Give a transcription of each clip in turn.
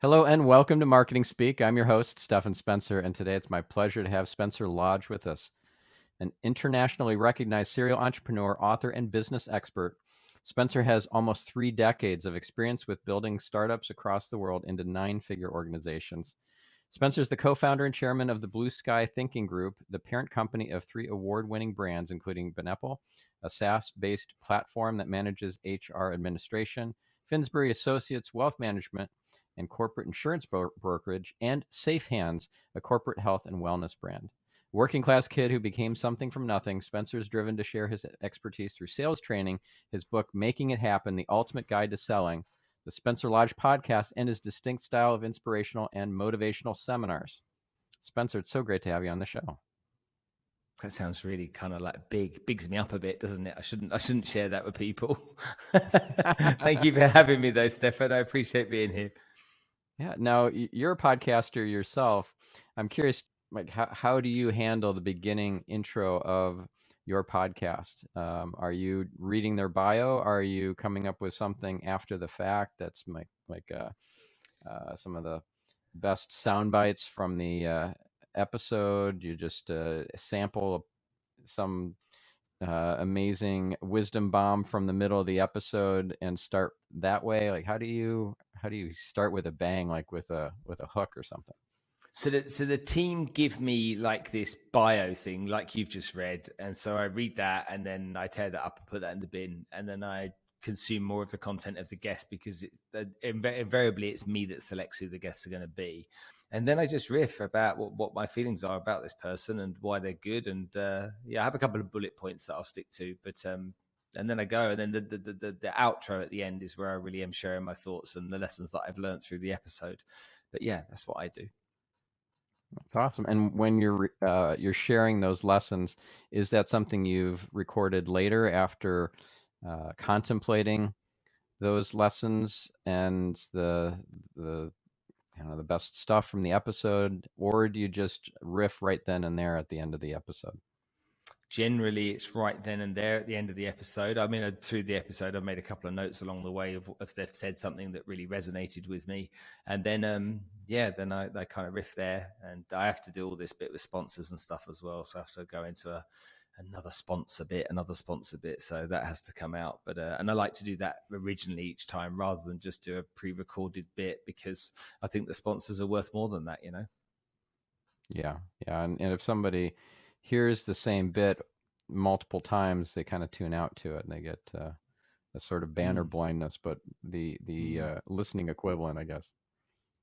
Hello and welcome to Marketing Speak. I'm your host, Stephan Spencer, and today it's my pleasure to have Spencer Lodge with us, an internationally recognized serial entrepreneur, author, and business expert. Spencer has almost 3 decades of experience with building startups across the world into nine-figure organizations. Spencer is the co-founder and chairman of the Blue Sky Thinking Group, the parent company of 3 award-winning brands, including Benepple, a SaaS-based platform that manages HR administration, Finsbury Associates Wealth Management and corporate insurance brokerage, and Safe Hands, a corporate health and wellness brand. Working class kid who became something from nothing, Spencer is driven to share his expertise through sales training, his book, Making It Happen, The Ultimate Guide to Selling, the Spencer Lodge podcast, and his distinct style of inspirational and motivational seminars. Spencer, it's so great to have you on the show. That sounds really kind of like bigs me up a bit, doesn't it? I shouldn't share that with people. Thank you for having me though, Stephan. I appreciate being here. Yeah. Now you're a podcaster yourself. I'm curious, like, how do you handle the beginning intro of your podcast? Are you reading their bio? Are you coming up with something after the fact that's some of the best sound bites from the episode? You just sample some amazing wisdom bomb from the middle of the episode and start that way? Like, how do you start with a bang, like with a hook or something? So the team give me like this bio thing, like you've just read, and so I read that, and then I tear that up and put that in the bin, and then I consume more of the content of the guest because invariably it's me that selects who the guests are going to be, and then I just riff about what my feelings are about this person and why they're good, and I have a couple of bullet points that I'll stick to, but and then I go, and then the outro at the end is where I really am sharing my thoughts and the lessons that I've learned through the episode. But yeah, that's what I do. That's awesome. And when you're sharing those lessons, is that something you've recorded later after contemplating those lessons and the the best stuff from the episode, or do you just riff right then and there at the end of the episode? Generally, it's right then and there at the end of the episode. I mean, through the episode, I've made a couple of notes along the way of if they've said something that really resonated with me. And then, then I kind of riff there. And I have to do all this bit with sponsors and stuff as well. So I have to go into another sponsor bit. So that has to come out. But and I like to do that originally each time rather than just do a pre-recorded bit, because I think the sponsors are worth more than that, you know? Yeah. And if somebody hears the same bit multiple times, they kind of tune out to it and they get a sort of banner blindness, but the listening equivalent, I guess.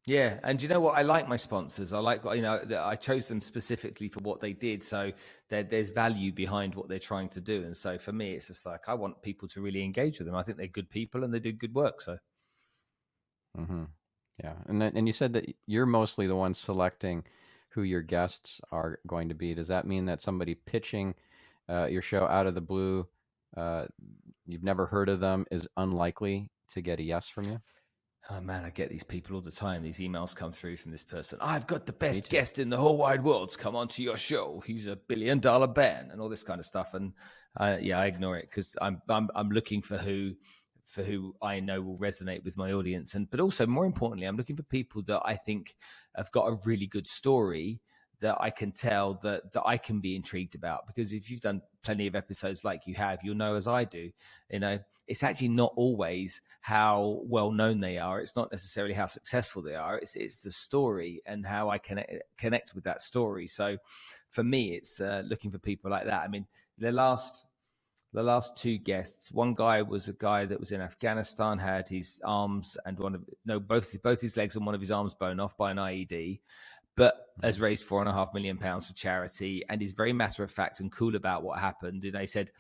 Yeah, and you know what? I like my sponsors. I like, I chose them specifically for what they did. So there's value behind what they're trying to do. And so for me, it's just like I want people to really engage with them. I think they're good people and they do good work. So, Yeah, and you said that you're mostly the one selecting who your guests are going to be. Does that mean that somebody pitching your show out of the blue, uh, you've never heard of them, is unlikely to get a yes from you? oh man, I get these people all the time. These emails come through from this person. I've got the Me best too. guest in the whole wide world to come onto your show. He's $1 billion man and all this kind of stuff. And I ignore it because I'm looking for who I know will resonate with my audience. But also more importantly, I'm looking for people that I think have got a really good story that I can tell that I can be intrigued about. Because if you've done plenty of episodes like you have, you'll know, as I do, it's actually not always how well known they are. It's not necessarily how successful they are. It's the story and how I connect with that story. So for me, it's looking for people like that. I mean, the last 2 guests, one guy was a guy that was in Afghanistan, had his arms and both his legs and one of his arms blown off by an IED, but has raised £4.5 million for charity and is very matter of fact and cool about what happened. And he said,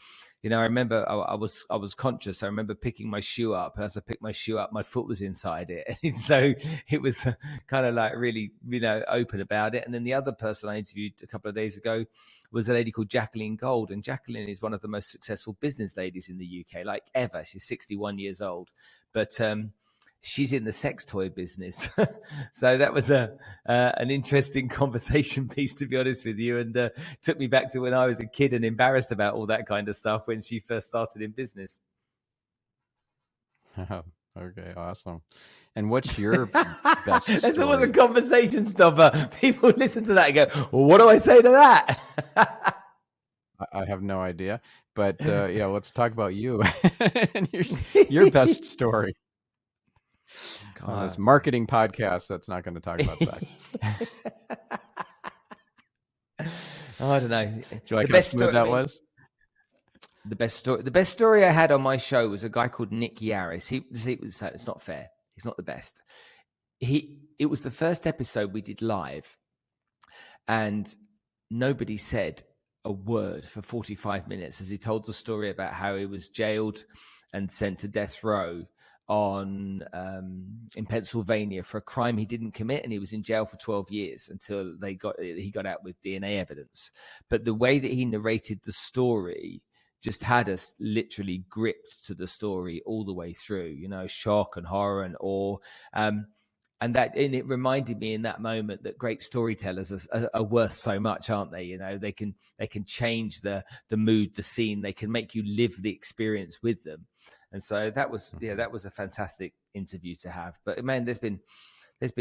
I remember I was conscious. I remember picking my shoe up. And as I picked my shoe up, my foot was inside it. And so it was kind of like really, open about it. And then the other person I interviewed a couple of days ago was a lady called Jacqueline Gold. And Jacqueline is one of the most successful business ladies in the UK, like ever. She's 61 years old. But she's in the sex toy business. So that was an interesting conversation piece, to be honest with you, and took me back to when I was a kid and embarrassed about all that kind of stuff when she first started in business. Okay, awesome. And what's your best story? That's always a conversation stopper. People listen to that and go, well, what do I say to that? I have no idea. But yeah, let's talk about you and your best story on this marketing podcast that's not going to talk about sex. Oh, I don't know. Do you like how smooth that was? The best story I had on my show was a guy called Nick Yaris. It's not fair. He's not the best. It was the first episode we did live, and nobody said a word for 45 minutes as he told the story about how he was jailed and sent to death row in Pennsylvania for a crime he didn't commit, and he was in jail for 12 years until he got out with DNA evidence. But the way that he narrated the story just had us literally gripped to the story all the way through, shock and horror and awe. And it reminded me in that moment that great storytellers are worth so much, aren't they? They can change the mood, the scene. They can make you live the experience with them. And so that was a fantastic interview to have. But man, there's been I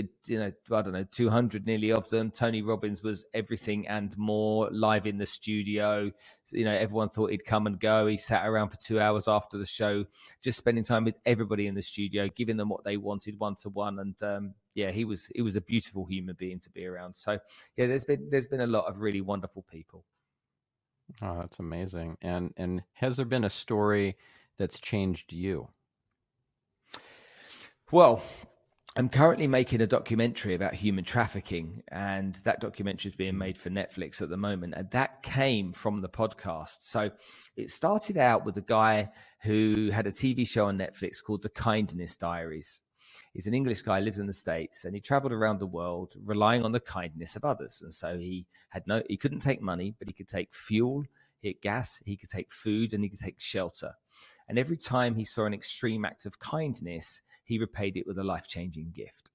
don't know, 200 nearly of them. Tony Robbins was everything and more, live in the studio. Everyone thought he'd come and go. He sat around for 2 hours after the show, just spending time with everybody in the studio, giving them what they wanted, one-to-one. And he was a beautiful human being to be around. So yeah, there's been a lot of really wonderful people. Oh, that's amazing. And has there been a story that's changed you? Well, I'm currently making a documentary about human trafficking, and that documentary is being made for Netflix at the moment. And that came from the podcast. So it started out with a guy who had a TV show on Netflix called The Kindness Diaries. He's an English guy, lives in the States, and he traveled around the world relying on the kindness of others. And so he couldn't take money, but he could take fuel, he had gas, he could take food, and he could take shelter. And every time he saw an extreme act of kindness, he repaid it with a life-changing gift.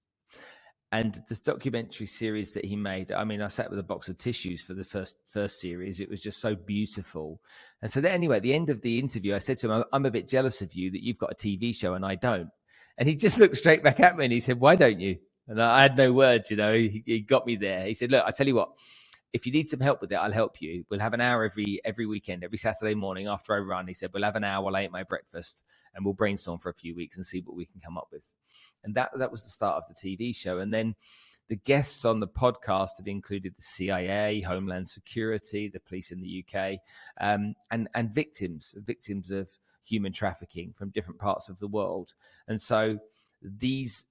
And this documentary series that he made, I mean, I sat with a box of tissues for the first series. It was just so beautiful. And so then, anyway, at the end of the interview, I said to him, I'm a bit jealous of you that you've got a TV show and I don't. And he just looked straight back at me and he said, why don't you? And I had no words, he got me there. He said, look, I tell you what, if you need some help with it, I'll help you. We'll have an hour every weekend, every Saturday morning after I run. He said, we'll have an hour while I eat my breakfast and we'll brainstorm for a few weeks and see what we can come up with. And that was the start of the TV show. And then the guests on the podcast have included the CIA, Homeland Security, the police in the UK, and victims of human trafficking from different parts of the world. And so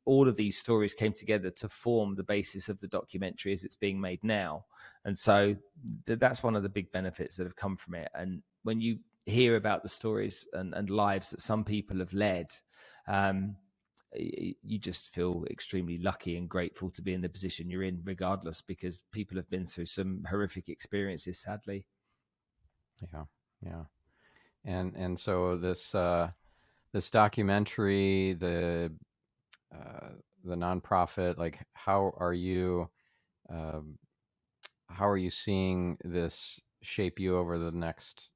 all of these stories came together to form the basis of the documentary as it's being made now. And so that's one of the big benefits that have come from it. And when you hear about the stories and lives that some people have led, you just feel extremely lucky and grateful to be in the position you're in, regardless, because people have been through some horrific experiences, sadly. Yeah. And so this documentary, the nonprofit, like how are you seeing this shape you over the next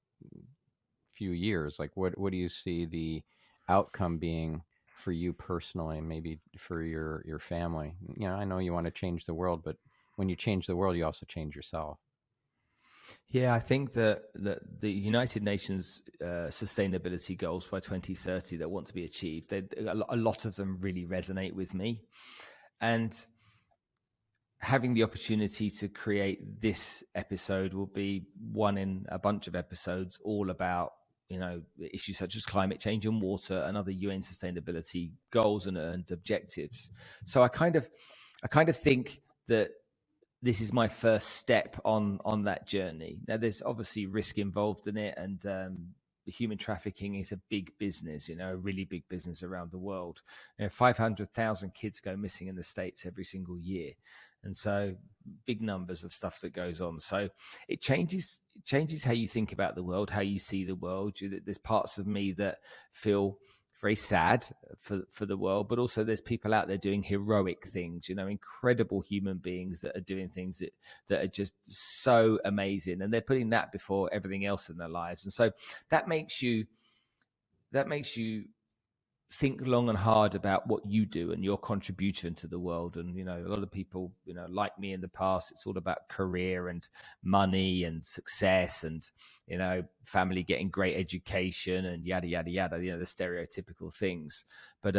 few years? Like what do you see the outcome being for you personally, maybe for your family? I know you want to change the world, but when you change the world, you also change yourself. Yeah, I think that the United Nations sustainability goals by 2030 that want to be achieved, a lot of them really resonate with me. And having the opportunity to create this episode will be one in a bunch of episodes all about issues such as climate change and water and other UN sustainability goals and objectives. So I kind of think that this is my first step on that journey. Now, there's obviously risk involved in it, and human trafficking is a big business, a really big business around the world. 500,000 kids go missing in the States every single year. And so big numbers of stuff that goes on. So it changes how you think about the world, how you see the world. There's parts of me that feel very sad for the world, but also there's people out there doing heroic things, incredible human beings that are doing things that are just so amazing, and they're putting that before everything else in their lives. And so that makes you think long and hard about what you do and your contribution to the world. And, a lot of people, like me in the past, it's all about career and money and success and, family getting great education and yada, yada, yada, the stereotypical things. But,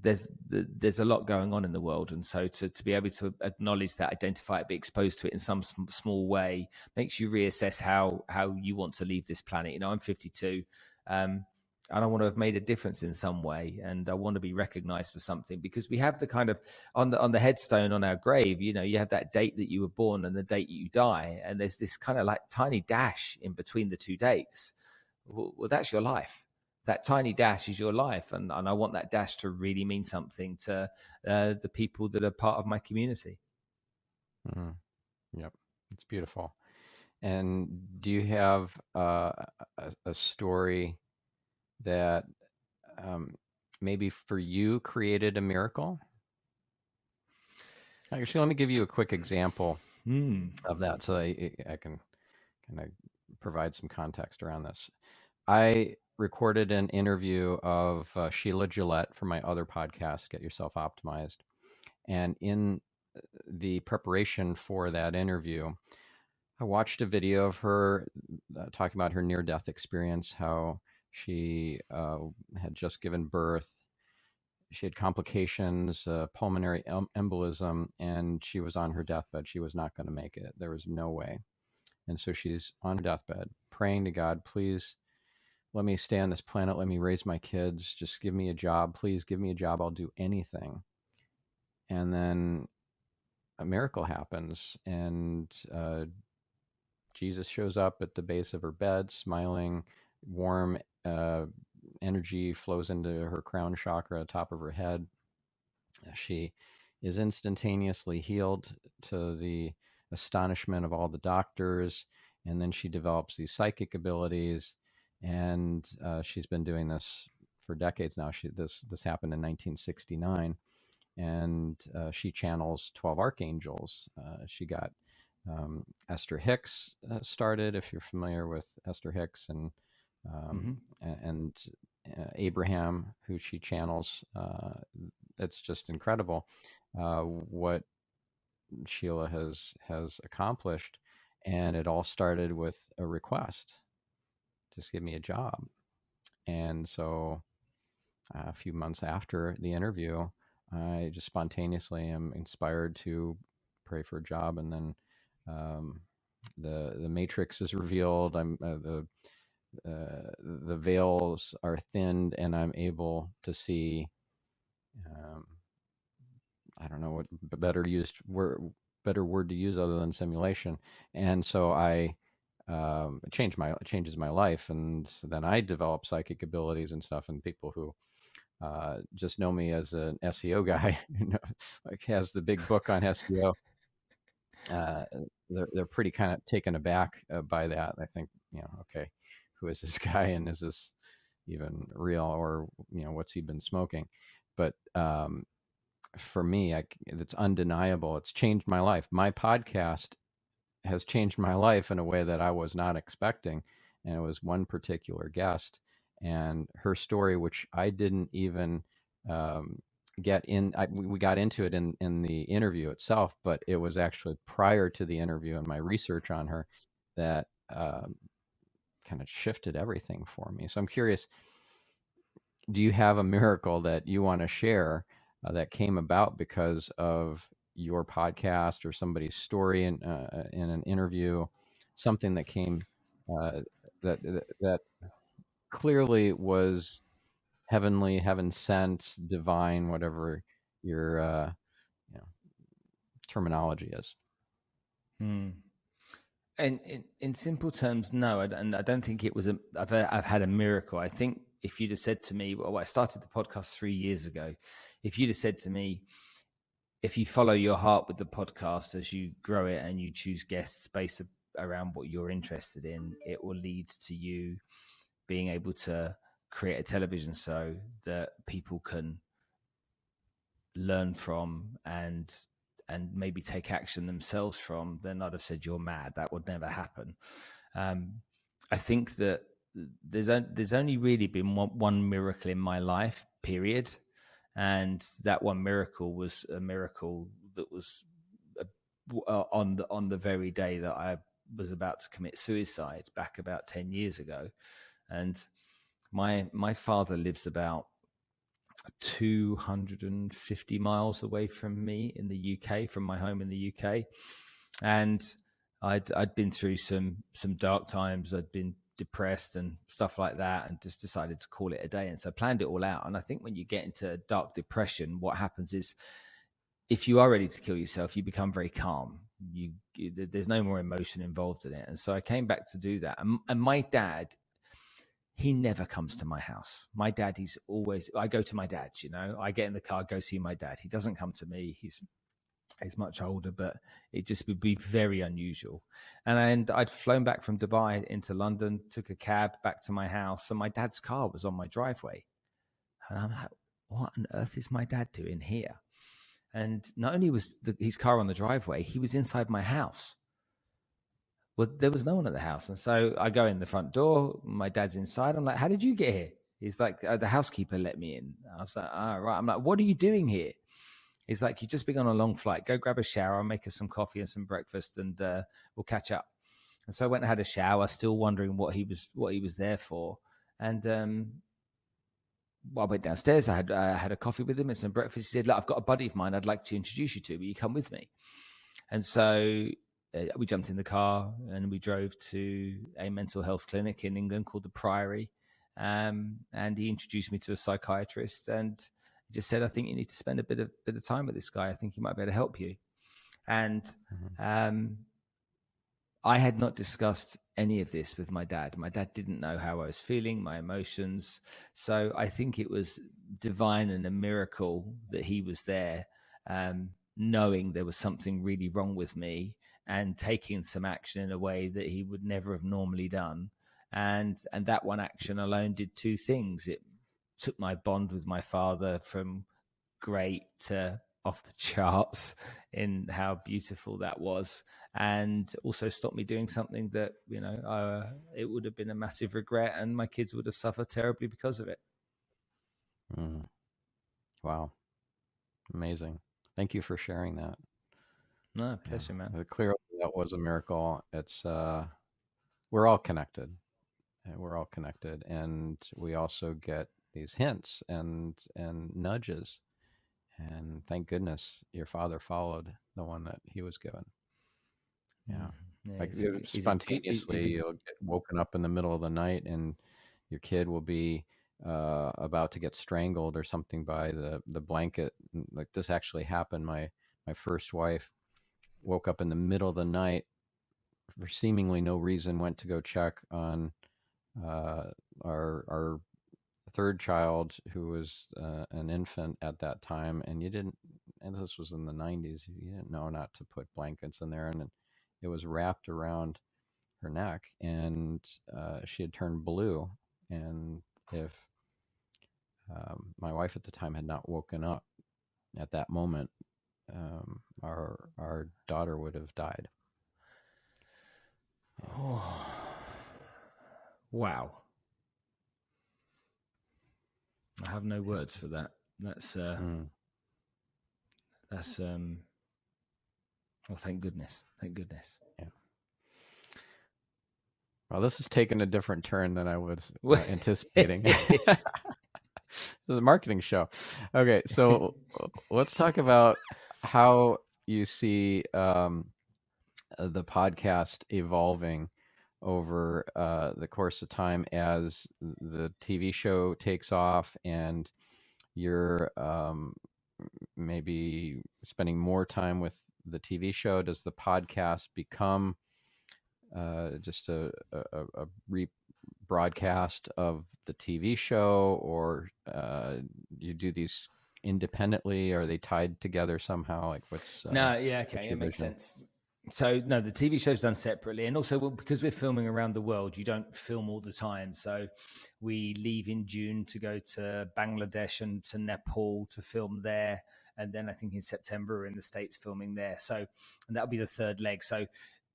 there's a lot going on in the world, and so to be able to acknowledge that, identify it, be exposed to it in some small way, makes you reassess how you want to leave this planet. I'm 52, and I want to have made a difference in some way, and I want to be recognized for something, because we have the kind of on the headstone on our grave, you have that date that you were born and the date you die, and there's this kind of like tiny dash in between the two dates. Well, that's your life. That tiny dash is your life, and I want that dash to really mean something to the people that are part of my community. Yep, it's beautiful. And do you have a story that maybe for you created a miracle? Actually, let me give you a quick example of that, so I can kind of provide some context around this. I recorded an interview of Sheila Gillette for my other podcast, Get Yourself Optimized. And in the preparation for that interview, I watched a video of her talking about her near-death experience, how she had just given birth. She had complications, pulmonary embolism, and she was on her deathbed. She was not going to make it. There was no way. And so she's on her deathbed, praying to God, please let me stay on this planet. Let me raise my kids. Just give me a job. Please give me a job. I'll do anything. And then a miracle happens, and Jesus shows up at the base of her bed, smiling, warm energy flows into her crown chakra, top of her head. She is instantaneously healed to the astonishment of all the doctors. And then she develops these psychic abilities. And she's been doing this for decades now. This happened in 1969. And she channels 12 archangels. She got Esther Hicks started, if you're familiar with Esther Hicks, and Abraham, who she channels. It's just incredible what Sheila has accomplished, and it all started with a request: just give me a job. And so, a few months after the interview, I just spontaneously am inspired to pray for a job, and then the matrix is revealed. The veils are thinned, and I'm able to see. I don't know what better word to use other than simulation. And so it changes my life, and then I develop psychic abilities and stuff. And people who just know me as an SEO guy, like has the big book on SEO. They're pretty kind of taken aback by that. I think, okay, who is this guy, and is this even real, or what's he been smoking? But for me, it's undeniable. It's changed my life. My podcast has changed my life in a way that I was not expecting, and it was one particular guest and her story, which I didn't even get in. We got into it in the interview itself, but it was actually prior to the interview and my research on her that kind of shifted everything for me. So I'm curious, do you have a miracle that you want to share that came about because of your podcast or somebody's story in an interview, something that came that clearly was heavenly, heaven sent, divine, whatever your terminology is? And in simple terms, no, and I don't think it was I've had a miracle. I think if you'd have said to me, well, I started the podcast 3 years ago. If you'd have said to me, if you follow your heart with the podcast as you grow it and you choose guests based around what you're interested in, it will lead to you being able to create a television show that people can learn from and maybe take action themselves from, then I'd have said, you're mad. That would never happen. I think that there's only really been one miracle in my life, period, and that one miracle was a miracle that was on the very day that I was about to commit suicide back about 10 years ago. And my father lives about 250 miles away from me in the UK, from my home in the UK. And I'd been through some dark times. I'd been depressed and stuff like that, and just decided to call it a day. And so I planned it all out. And I think when you get into dark depression, what happens is, if you are ready to kill yourself, you become very calm. There's no more emotion involved in it. And so I came back to do that. And my dad, he never comes to my house. My dad, I go to my dad, I get in the car, go see my dad. He doesn't come to me. He's much older, but it just would be very unusual. And I'd flown back from Dubai into London, took a cab back to my house, and my dad's car was on my driveway. And I'm like, what on earth is my dad doing here? And not only was his car on the driveway, he was inside my house. Well, there was no one at the house. And so I go in the front door. My dad's inside. I'm like, how did you get here? He's like, the housekeeper let me in. I was like, right. I'm like, what are you doing here? He's like, you've just been on a long flight. Go grab a shower. I'll make us some coffee and some breakfast, and we'll catch up. And so I went and had a shower, still wondering what he was there for. And I went downstairs. I had a coffee with him and some breakfast. He said, look, I've got a buddy of mine I'd like to introduce you to. Will you come with me? And so we jumped in the car and we drove to a mental health clinic in England called the Priory. And he introduced me to a psychiatrist, and he just said, I think you need to spend a bit of time with this guy. I think he might be able to help you. And I had not discussed any of this with my dad. My dad didn't know how I was feeling, my emotions. So I think it was divine and a miracle that he was there, knowing there was something really wrong with me and taking some action in a way that he would never have normally done. And that one action alone did two things. It took my bond with my father from great to off the charts in how beautiful that was, and also stopped me doing something that, it would have been a massive regret, and my kids would have suffered terribly because of it. Wow. Amazing. Thank you for sharing that. No, pleasure, man. Clearly that was a miracle. It's we're all connected. We're all connected, and we also get these hints and nudges. And thank goodness your father followed the one that he was given. Yeah. Like spontaneously, you'll get woken up in the middle of the night and your kid will be about to get strangled or something by the blanket. Like this actually happened. My first wife woke up in the middle of the night for seemingly no reason, went to go check on our third child, who was an infant at that time, and this was in the 90s, you didn't know not to put blankets in there, and it was wrapped around her neck, and she had turned blue, and if my wife at the time had not woken up at that moment, our daughter would have died. Oh. Wow. I have no words for that. That's well, thank goodness. Thank goodness. Yeah. Well, this has taken a different turn than I was anticipating. The marketing show. Okay, so let's talk about how you see the podcast evolving over the course of time as the TV show takes off, and you're maybe spending more time with the TV show. Does the podcast become just a rebroadcast of the TV show, or you do these independently? Are they tied together somehow? Like what's no? Yeah, okay, it makes sense. So no, the TV show's done separately, and also because we're filming around the world, you don't film all the time. So we leave in June to go to Bangladesh and to Nepal to film there, and then I think in September we're in the States filming there. So, and that'll be the third leg. So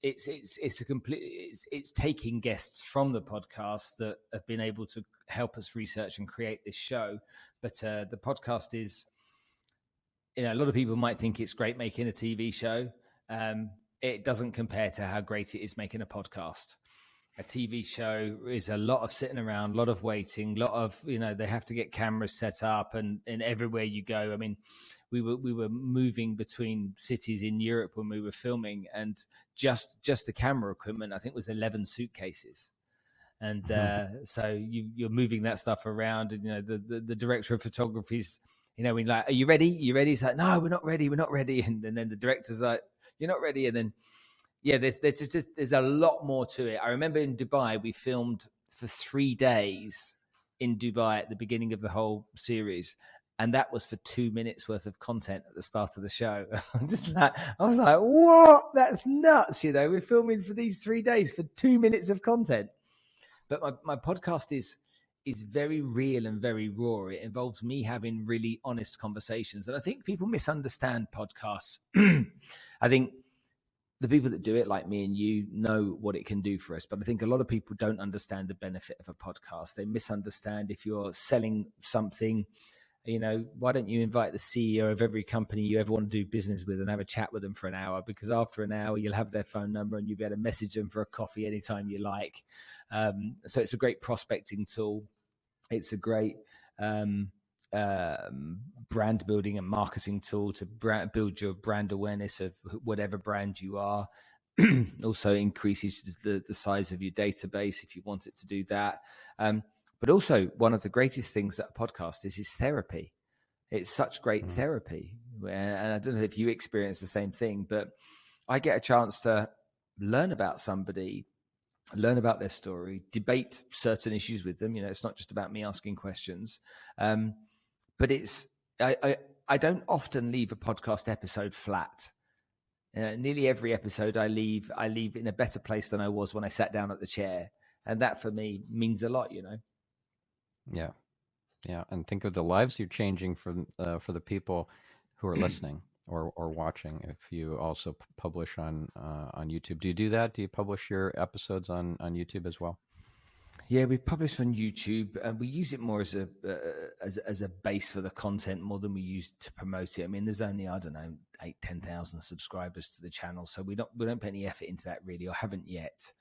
it's taking guests from the podcast that have been able to help us research and create this show. But the podcast is, a lot of people might think it's great making a TV show. It doesn't compare to how great it is making a podcast. A TV show is a lot of sitting around, a lot of waiting, a lot of, they have to get cameras set up and everywhere you go. I mean, we were moving between cities in Europe when we were filming, and just the camera equipment, I think, was 11 suitcases. And so you're moving that stuff around, and the director of photography's, we're like, are you ready? He's like, no, we're not ready. And then the director's like, you're not ready. And then, yeah, there's a lot more to it. I remember in Dubai, we filmed for 3 days in Dubai at the beginning of the whole series. And that was for 2 minutes worth of content at the start of the show. I was like, what? That's nuts. We're filming for these 3 days for 2 minutes of content. But my podcast is very real and very raw. It involves me having really honest conversations. And I think people misunderstand podcasts. I think the people that do it, like me and you, know what it can do for us. But I think a lot of people don't understand the benefit of a podcast. They misunderstand if you're selling something, why don't you invite the CEO of every company you ever want to do business with and have a chat with them for an hour? Because after an hour, you'll have their phone number and you'll be able to message them for a coffee anytime you like. So it's a great prospecting tool. It's a great brand building and marketing tool to build your brand awareness of whatever brand you are. Also increases the size of your database if you want it to do that. But also, one of the greatest things that a podcast is therapy. It's such great therapy. And I don't know if you experience the same thing, but I get a chance to learn about somebody, learn about their story, debate certain issues with them. It's not just about me asking questions. But I don't often leave a podcast episode flat. Nearly every episode I leave in a better place than I was when I sat down at the chair. And that for me means a lot, Yeah. Yeah. And think of the lives you're changing for the people who are listening or watching. If you also publish on YouTube, do you do that? Do you publish your episodes on YouTube as well? Yeah, we publish on YouTube, and we use it more as a base for the content more than we use to promote it. I mean, there's only, I don't know, 10,000 subscribers to the channel, so we don't put any effort into that really, or haven't yet.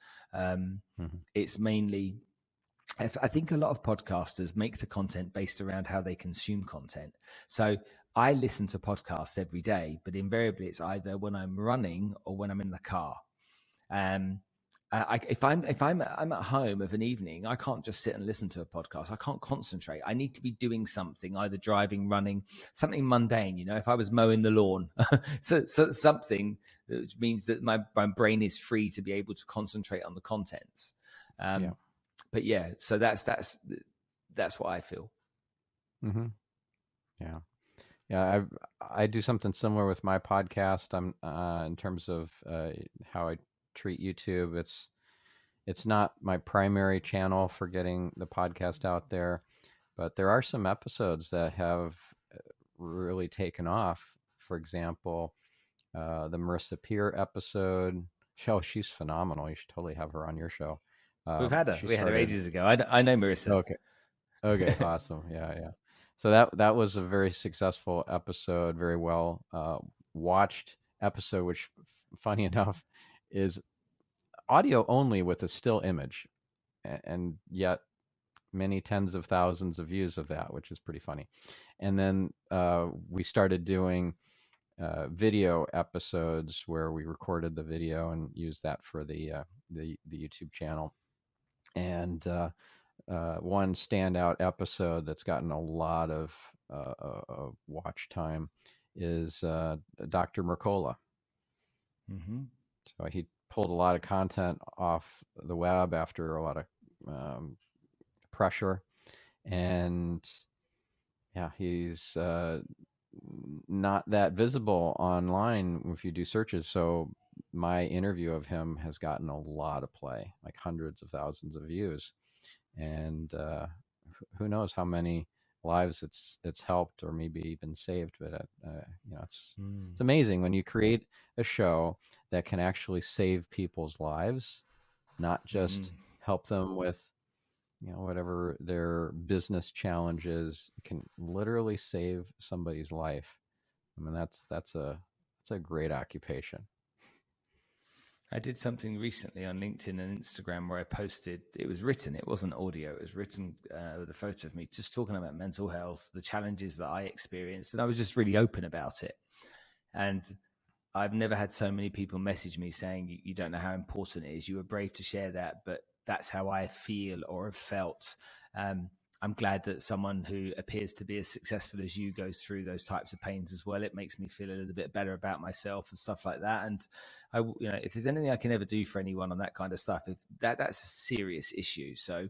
It's mainly, I think a lot of podcasters make the content based around how they consume content. So I listen to podcasts every day, but invariably it's either when I'm running or when I'm in the car. If I'm at home of an evening, I can't just sit and listen to a podcast. I can't concentrate. I need to be doing something, either driving, running, something mundane. If I was mowing the lawn, so something that means that my brain is free to be able to concentrate on the contents. But yeah, so that's what I feel. Mm-hmm. Yeah. Yeah, I do something similar with my podcast. I'm in terms of how I treat YouTube. It's not my primary channel for getting the podcast out there, but there are some episodes that have really taken off. For example, the Marissa Peer episode. She's phenomenal. You should totally have her on your show. We've had her. We had her ages ago. I know Marissa. Okay, awesome. Yeah. So that was a very successful episode, very well watched episode, which, funny enough, is audio only with a still image, and yet many tens of thousands of views of that, which is pretty funny. And then we started doing video episodes where we recorded the video and used that for the YouTube channel. And one standout episode that's gotten a lot of watch time is Dr. Mercola. So he pulled a lot of content off the web after a lot of pressure, and yeah, he's not that visible online if you do searches. So my interview of him has gotten a lot of play, like hundreds of thousands of views. And who knows how many lives it's helped or maybe even saved. But it's amazing when you create a show that can actually save people's lives, not just help them with whatever their business challenges. It can literally save somebody's life. I mean, that's a great occupation. I did something recently on LinkedIn and Instagram where I posted, it was written, it wasn't audio, it was written with a photo of me just talking about mental health, the challenges that I experienced. And I was just really open about it. And I've never had so many people message me saying, you don't know how important it is. You were brave to share that, but that's how I feel or have felt. I'm glad that someone who appears to be as successful as you goes through those types of pains as well. It makes me feel a little bit better about myself and stuff like that. And if there's anything I can ever do for anyone on that kind of stuff, if that's a serious issue. So,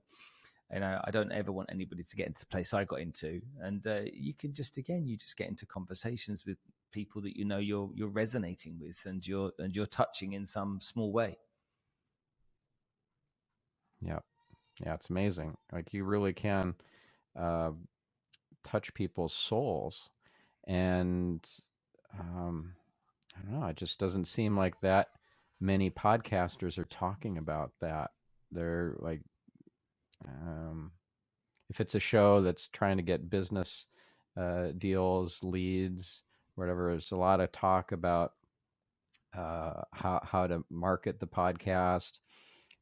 I don't ever want anybody to get into the place I got into. And you can just get into conversations with people that you're resonating with, and you're touching in some small way. Yeah, it's amazing. Like you really can touch people's souls, and I don't know. It just doesn't seem like that many podcasters are talking about that. They're like, if it's a show that's trying to get business deals, leads, whatever, there's a lot of talk about how to market the podcast,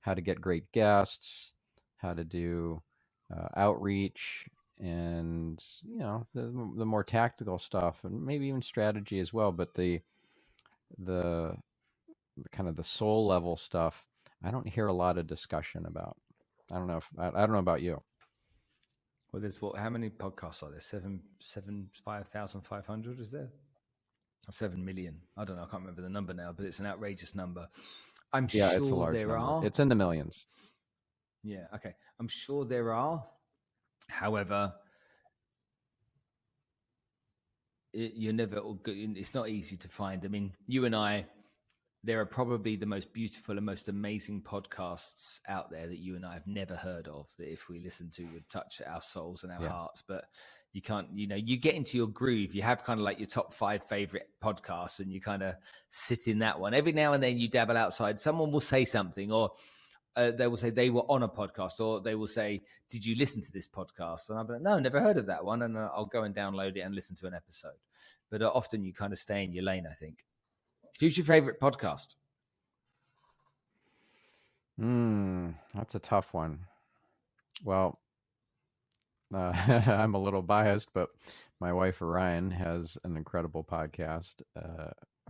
how to get great guests, how to do outreach, and the more tactical stuff, and maybe even strategy as well. But the kind of the soul level stuff, I don't hear a lot of discussion about. I don't know about you. Well, there's how many podcasts are there? 5,500, is there? Or 7 million? I don't know. I can't remember the number now, but it's an outrageous number. I'm Yeah, it's a sure large there number. are. It's in the millions. Yeah. Okay. I'm sure there are. However, it's not easy to find. I mean, you and I, there are probably the most beautiful and most amazing podcasts out there that you and I have never heard of, that if we listen to would touch our souls and our hearts. But you can't, you get into your groove. You have kind of like your top 5 favorite podcasts, and you kind of sit in that one. Every now and then you dabble outside. Someone will say something, or they will say they were on a podcast, or they will say, did you listen to this podcast? And I'll be like, no, never heard of that one. And I'll go and download it and listen to an episode. But often you kind of stay in your lane, I think. Who's your favorite podcast? That's a tough one. Well, I'm a little biased, but my wife Orion has an incredible podcast.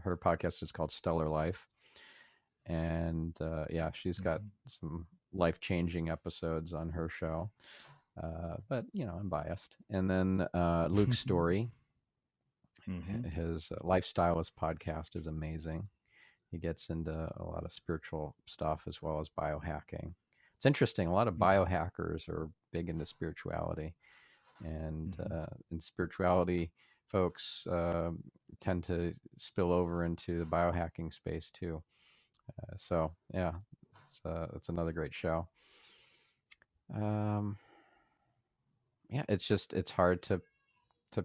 Her podcast is called Stellar Life, and she's got some life-changing episodes on her show. But I'm biased. And then Luke's Story, his Lifestylist podcast is amazing. He gets into a lot of spiritual stuff as well as biohacking. It's interesting. A lot of biohackers are big into spirituality, and spirituality folks tend to spill over into the biohacking space too. So yeah, it's another great show. Yeah, it's hard to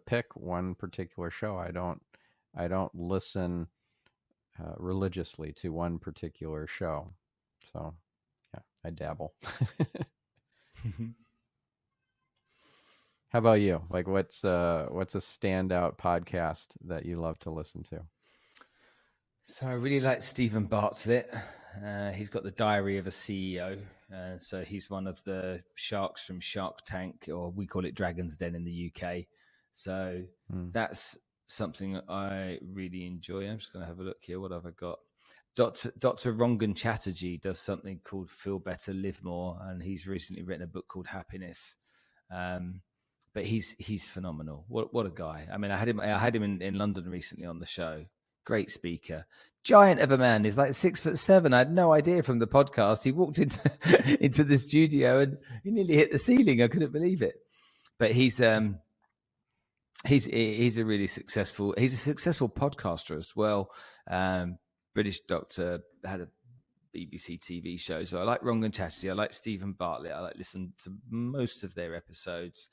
pick one particular show. I don't listen religiously to one particular show. So yeah, I dabble. How about you? Like, what's a standout podcast that you love to listen to? So I really like Stephen Bartlett. He's got the Diary of a CEO. So he's one of the sharks from Shark Tank, or we call it Dragon's Den in the UK. So that's something I really enjoy. I'm just going to have a look here. What have I got? Dr. Rangan Chatterjee does something called Feel Better, Live More, and he's recently written a book called Happiness. But he's phenomenal. What a guy! I mean, I had him in London recently on the show. Great speaker, giant of a man. He's like 6'7". I had no idea from the podcast. He walked into the studio and he nearly hit the ceiling. I couldn't believe it. But he's a really successful. He's a successful podcaster as well. British doctor, had a BBC TV show. So I like Rangan Chatterjee. I like Stephen Bartlett. I like listen to most of their episodes.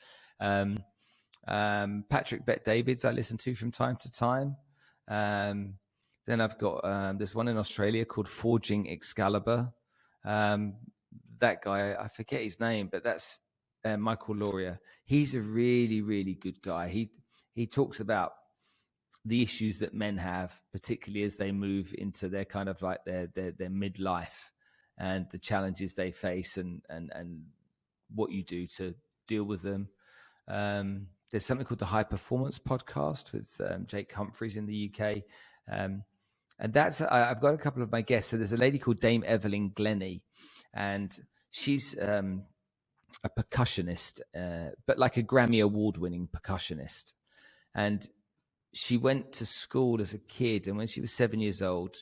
Patrick Bet-Davids I listen to from time to time. Then I've got there's one in Australia called Forging Excalibur. That guy, I forget his name, but that's Michael Lauria. He's a really, really good guy. He talks about the issues that men have, particularly as they move into their kind of like their midlife, and the challenges they face, and what you do to deal with them. There's something called the High Performance Podcast with Jake Humphreys in the UK. And that's, I've got a couple of my guests. So there's a lady called Dame Evelyn Glennie, and she's a percussionist, but like a Grammy award-winning percussionist. And she went to school as a kid, and when she was 7 years old,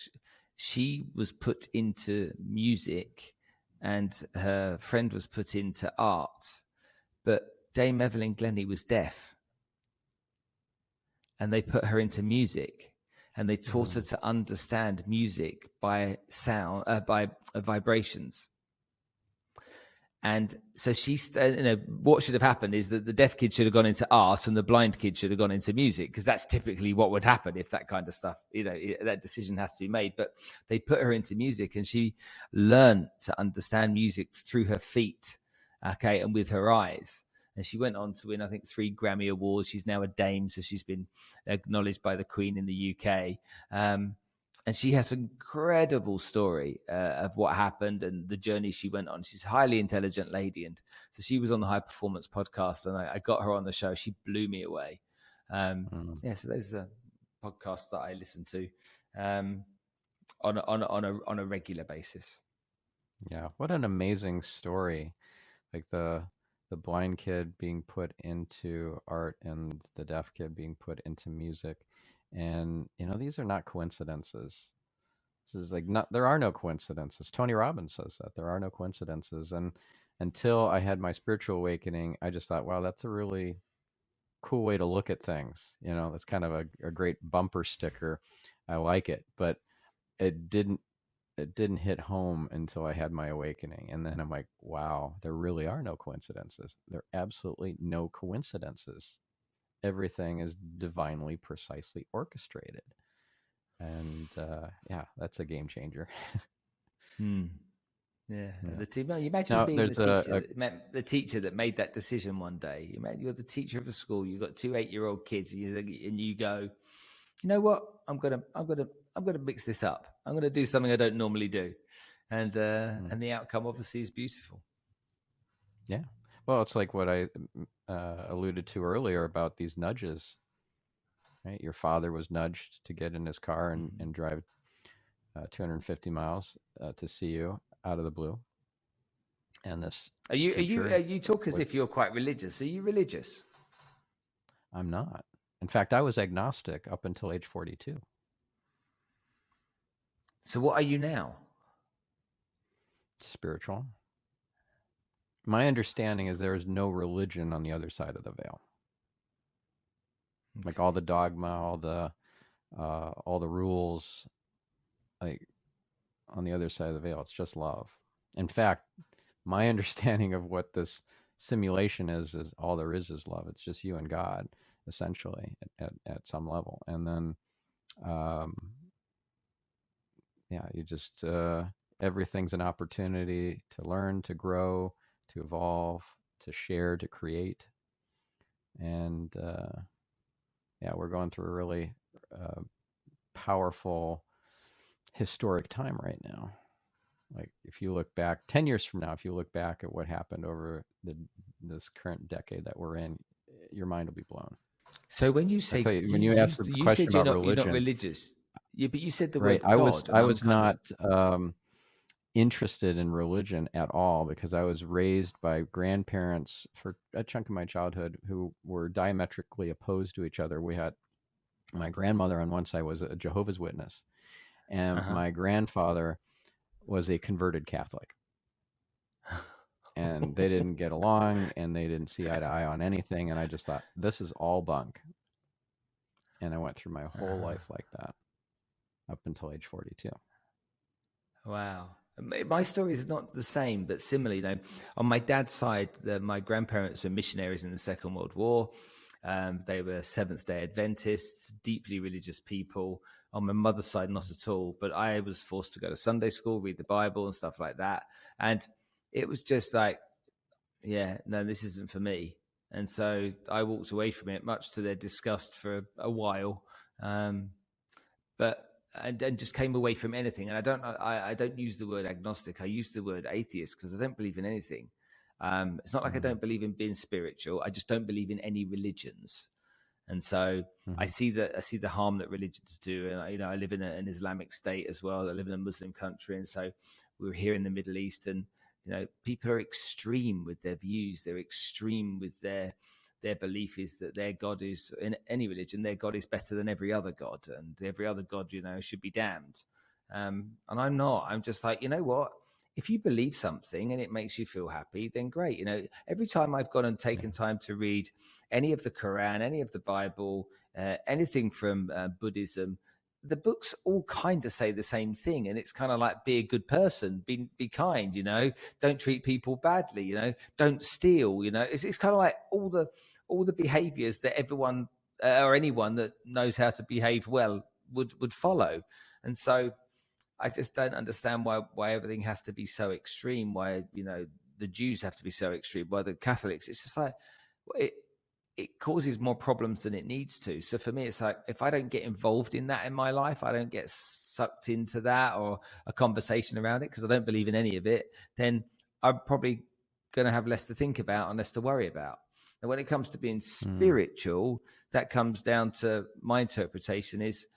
she was put into music, and her friend was put into art. But Dame Evelyn Glennie was deaf, and they put her into music, and they taught her to understand music by sound, by vibrations. And so what should have happened is that the deaf kid should have gone into art and the blind kid should have gone into music, because that's typically what would happen if that kind of stuff, that decision has to be made. But they put her into music, and she learned to understand music through her feet, okay, and with her eyes. And she went on to win, I think, 3 Grammy Awards. She's now a dame, so she's been acknowledged by the Queen in the UK. And she has an incredible story of what happened and the journey she went on. She's a highly intelligent lady. And so she was on the High Performance Podcast, and I got her on the show. She blew me away. Yeah, so those are podcasts that I listen to on a regular basis. Yeah, what an amazing story. Like the blind kid being put into art and the deaf kid being put into music. And, these are not coincidences. This is like, there are no coincidences. Tony Robbins says that there are no coincidences. And until I had my spiritual awakening, I just thought, wow, that's a really cool way to look at things. That's kind of a great bumper sticker. I like it, but it didn't hit home until I had my awakening. And then I'm like, wow, there really are no coincidences. There are absolutely no coincidences. Everything is divinely, precisely orchestrated. And yeah, that's a game changer. Yeah. The team. You imagine Now, being there's the teacher that made that decision one day. You're the teacher of the school. You've got 2 8-year-old kids, and you go, you know what? I'm gonna mix this up. I'm gonna do something I don't normally do, and the outcome obviously is beautiful. Yeah. Well, it's like what I alluded to earlier about these nudges. Right? Your father was nudged to get in his car and drive 250 miles to see you out of the blue. And this you talk as if you're quite religious. Are you religious? I'm not. In fact, I was agnostic up until age 42. So what are you now? Spiritual. My understanding is there is no religion on the other side of the veil. Okay. Like all the dogma, all the rules, like on the other side of the veil, it's just love. In fact, my understanding of what this simulation is all there is love. It's just you and God, essentially, at some level. And then, yeah, you just, everything's an opportunity to learn, to grow, to evolve, to share, to create. And yeah, we're going through a really powerful historic time right now. Like if you look back 10 years from now, if you look back at what happened over this current decade that we're in, your mind will be blown. So when you say, when you asked the question about religion, you're not religious. Yeah, but you said the right, word God. I was not interested in religion at all, because I was raised by grandparents for a chunk of my childhood who were diametrically opposed to each other. We had my grandmother on one side was a Jehovah's Witness, and my grandfather was a converted Catholic. And they didn't get along, and they didn't see eye to eye on anything. And I just thought, this is all bunk. And I went through my whole life like that up until age 42. Wow. My story is not the same, but similarly, on my dad's side, my grandparents were missionaries in the Second World War. They were Seventh-day Adventists, deeply religious people. On my mother's side, not at all. But I was forced to go to Sunday school, read the Bible and stuff like that. And it was just like, yeah, no, this isn't for me. And so I walked away from it, much to their disgust for a while. But and just came away from anything. And I don't use the word agnostic. I use the word atheist because I don't believe in anything. It's not like I don't believe in being spiritual. I just don't believe in any religions. And so I see the harm that religions do. And I live in an Islamic state as well. I live in a Muslim country, and so we're here in the Middle East, and people are extreme with their views. They're extreme with their belief is that their God is, in any religion, their God is better than every other God, and every other God, should be damned. And I'm not. I'm just like, you know what? If you believe something and it makes you feel happy, then great. Every time I've gone and taken time to read any of the Quran, any of the Bible, anything from Buddhism, the books all kind of say the same thing. And it's kind of like, be a good person, be kind, don't treat people badly, don't steal, it's kind of like all the behaviors that everyone or anyone that knows how to behave well would follow. And so I just don't understand why everything has to be so extreme. Why the Jews have to be so extreme. Why the Catholics? It's just like it causes more problems than it needs to. So for me, it's like, if I don't get involved in that in my life, I don't get sucked into that or a conversation around it because I don't believe in any of it, then I'm probably going to have less to think about and less to worry about. And when it comes to being spiritual, that comes down to my interpretation is,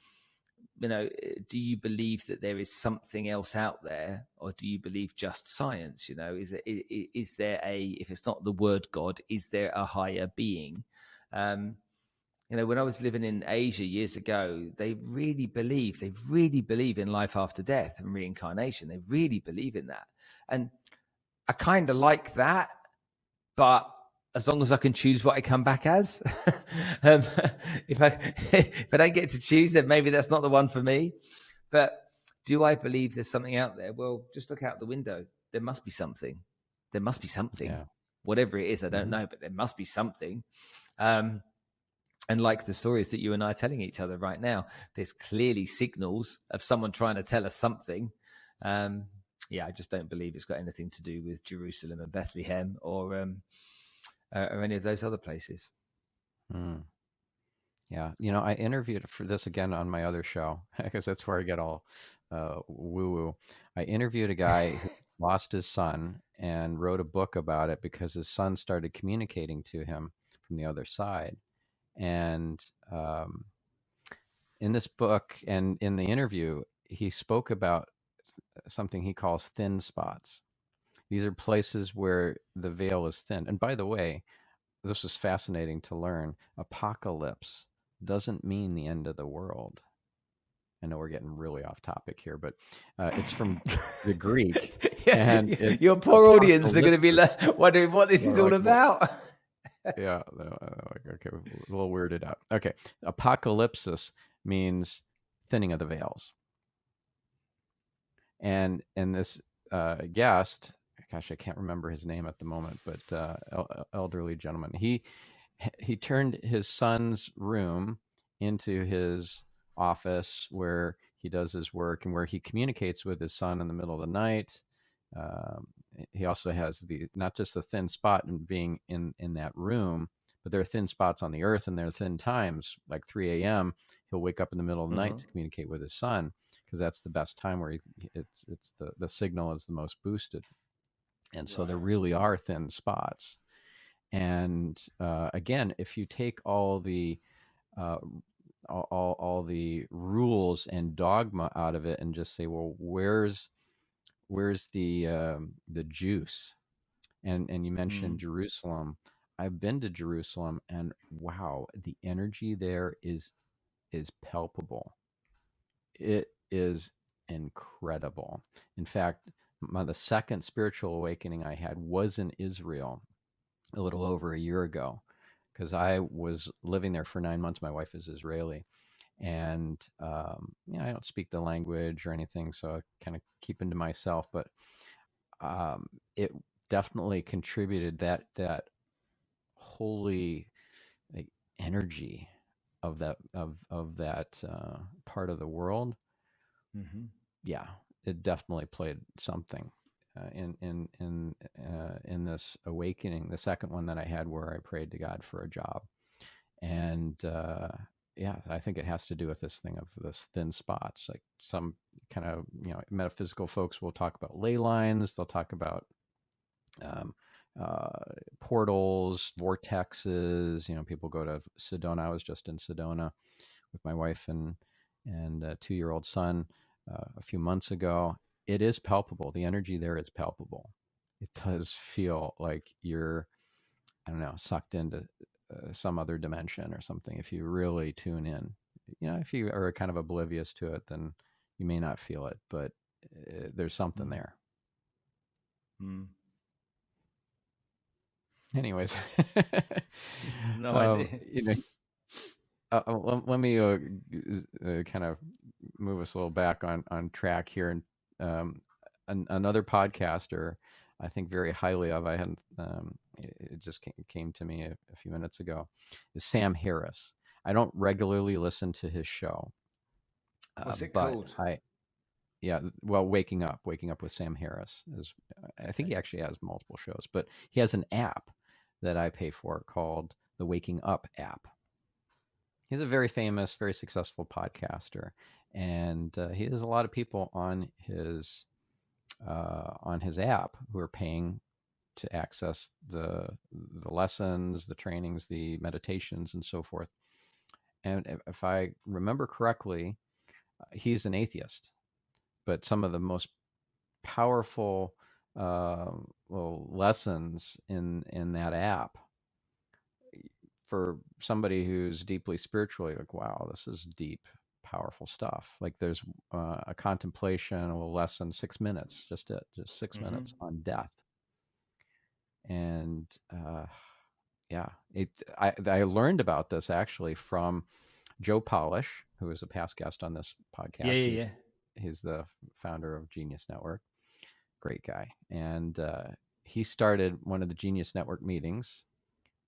do you believe that there is something else out there, or do you believe just science? Is there if it's not the word God, is there a higher being? When I was living in Asia years ago, they really believe in life after death and reincarnation. They really believe in that. And I kind of like that, but as long as I can choose what I come back as. If I don't get to choose, then maybe that's not the one for me. But do I believe there's something out there? Well, just look out the window. There must be something. There must be something. Yeah. Whatever it is, I don't know, but there must be something. And like the stories that you and I are telling each other right now, there's clearly signals of someone trying to tell us something. I just don't believe it's got anything to do with Jerusalem and Bethlehem or any of those other places. Yeah. I interviewed for this again on my other show because that's where I get all woo-woo. I interviewed a guy who lost his son and wrote a book about it because his son started communicating to him from the other side. And in this book and in the interview, he spoke about something he calls thin spots. These are places where the veil is thin. And by the way, this was fascinating to learn. Apocalypse doesn't mean the end of the world. I know we're getting really off topic here, but it's from the Greek. And your poor audience are going to be wondering what this is all about. Yeah, okay, a little weirded out. Okay, apocalypsis means thinning of the veils. And this guest, gosh, I can't remember his name at the moment, but elderly gentleman, he turned his son's room into his office where he does his work and where he communicates with his son in the middle of the night. He also has not just the thin spot in being in that room, but there are thin spots on the earth, and there are thin times like 3 a.m. He'll wake up in the middle of the night to communicate with his son because that's the best time where it's the signal is the most boosted. And so there really are thin spots. And again, if you take all the all the rules and dogma out of it and just say, well, where's the juice? And you mentioned Jerusalem. I've been to Jerusalem, and wow, the energy there is palpable. It is incredible. In fact, the second spiritual awakening I had was in Israel a little over a year ago, because I was living there for 9 months. My wife is Israeli, and I don't speak the language or anything, so I kind of keep into myself. But it definitely contributed that holy, like, energy of that part of the world, yeah, it definitely played something in this awakening, the second one that I had where I prayed to God for a job. And yeah, I think it has to do with this thing of this thin spots. Like some kind of metaphysical folks will talk about ley lines. They'll talk about um, uh, portals, vortexes. People go to Sedona. I was just in Sedona with my wife and a 2-year-old son a few months ago. It is palpable. The energy there is palpable. It does feel like you're, I don't know, sucked into some other dimension or something. If you really tune in, if you are kind of oblivious to it, then you may not feel it, but there's something there. Anyways, no idea. Let me kind of move us a little back on track here. And another podcaster I think very highly of, I hadn't, it just came to me a few minutes ago, is Sam Harris. I don't regularly listen to his show. What's it but called? Waking Up with Sam Harris is, I think he actually has multiple shows, but he has an app that I pay for called the Waking Up app. He's a very famous, very successful podcaster, and he has a lot of people on his app who are paying to access the lessons, the trainings, the meditations, and so forth. And if I remember correctly, he's an atheist, but some of the most powerful lessons in that app, for somebody who's deeply spiritually, like, wow, this is deep, powerful stuff. Like there's a contemplation, a lesson, 6 minutes, just 6 minutes on death. And I learned about this actually from Joe Polish, who is a past guest on this podcast. He's the founder of Genius Network. Great guy. And he started one of the Genius Network meetings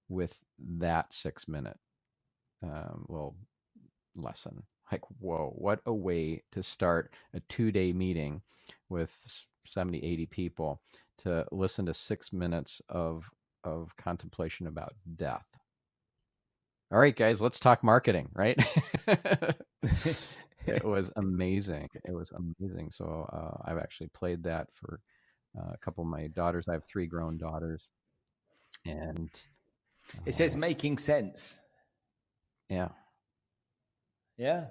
with that 6-minute little lesson. Like, whoa, what a way to start a 2-day meeting with 70, 80 people to listen to 6 minutes of contemplation about death. All right, guys, let's talk marketing, right? It was amazing. So I've actually played that for a couple of my daughters. I have 3 grown daughters. And it says making sense. Yeah. Yeah.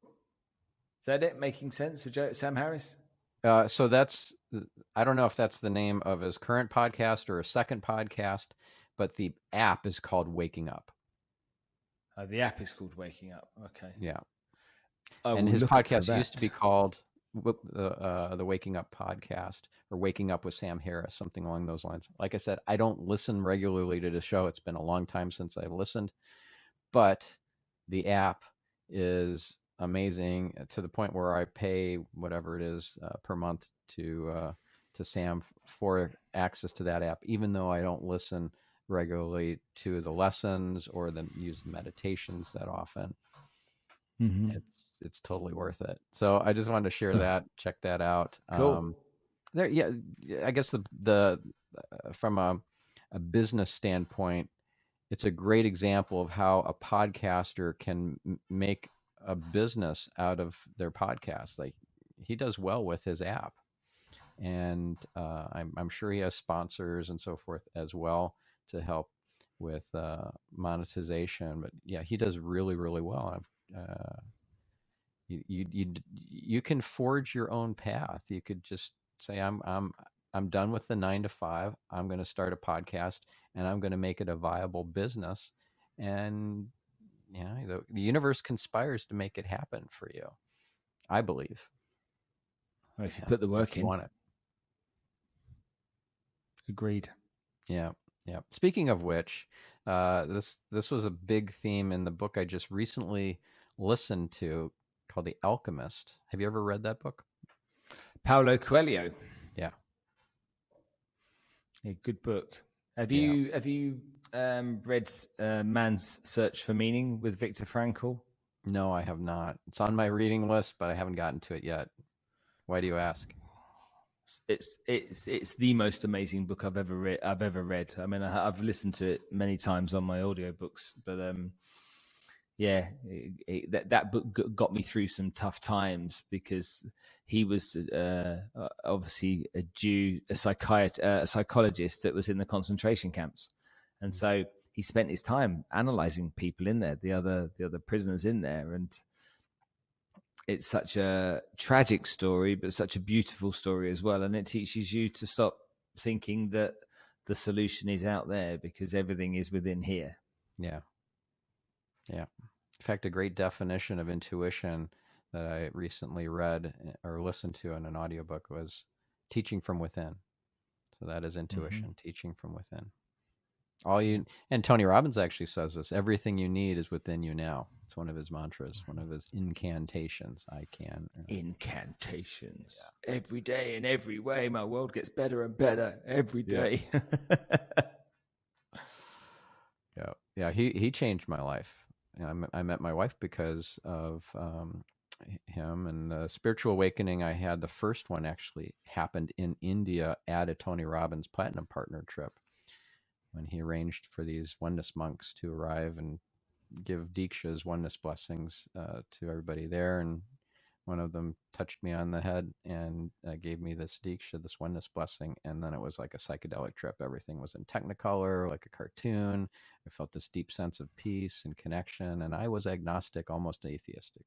Is that it? Making Sense with Sam Harris? So that's, I don't know if that's the name of his current podcast or a second podcast, but the app is called Waking Up. The app is called Waking Up. Okay. Yeah. And his podcast used to be called the Waking Up Podcast, or Waking Up with Sam Harris, something along those lines. Like I said, I don't listen regularly to the show. It's been a long time since I've listened, but the app is amazing to the point where I pay whatever it is per month to Sam for access to that app, even though I don't listen regularly to the lessons or use the meditations that often. It's totally worth it. So I just wanted to share that. Check that out. Cool. I guess the from a business standpoint, it's a great example of how a podcaster can make a business out of their podcast. Like, he does well with his app, and I'm sure he has sponsors and so forth as well to help with monetization. But yeah, he does really, really well. You can forge your own path. You could just say, I'm done with the 9 to 5. I'm going to start a podcast, and I'm going to make it a viable business. And the universe conspires to make it happen for you, I believe. Well, if you put the work in. You want it. Agreed. Yeah. Yeah. Speaking of which, this was a big theme in the book I just recently listened to called The Alchemist. Have you ever read that book? Paulo Coelho. Yeah. Yeah, good book. Have you read Man's Search for Meaning with Viktor Frankl? No, I have not. It's on my reading list, but I haven't gotten to it yet. Why do you ask? It's the most amazing book I've ever read. I mean, I've listened to it many times on my audiobooks, but yeah, that book got me through some tough times because he was obviously a Jew, a psychologist that was in the concentration camps, and so he spent his time analyzing people in there, the other prisoners in there, and it's such a tragic story, but such a beautiful story as well, and it teaches you to stop thinking that the solution is out there because everything is within here. Yeah. In fact, a great definition of intuition that I recently read or listened to in an audiobook was teaching from within. So that is intuition, teaching from within. And Tony Robbins actually says this, everything you need is within you now. It's one of his mantras, one of his incantations. Incantations. Yeah. Every day in every way, my world gets better and better every day. Yeah. He changed my life. I met my wife because of him, and the spiritual awakening I had. The first one actually happened in India at a Tony Robbins Platinum Partner trip, when he arranged for these oneness monks to arrive and give Diksha's oneness blessings to everybody there. And one of them touched me on the head and gave me this Diksha, this oneness blessing. And then it was like a psychedelic trip. Everything was in Technicolor, like a cartoon. I felt this deep sense of peace and connection. And I was agnostic, almost atheistic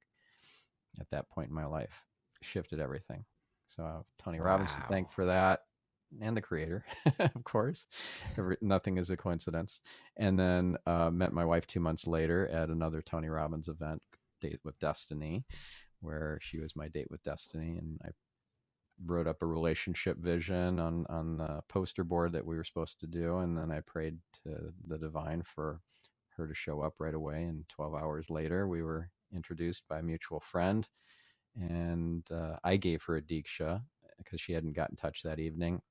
at that point in my life. Shifted everything. So Tony Robbins to thank for that, and the creator, of course. Nothing is a coincidence. And then met my wife 2 months later at another Tony Robbins event, Date with Destiny, where she was my date with destiny. And I wrote up a relationship vision on the poster board that we were supposed to do. And then I prayed to the divine for her to show up right away. And 12 hours later, we were introduced by a mutual friend. And I gave her a Diksha because she hadn't got in touch that evening.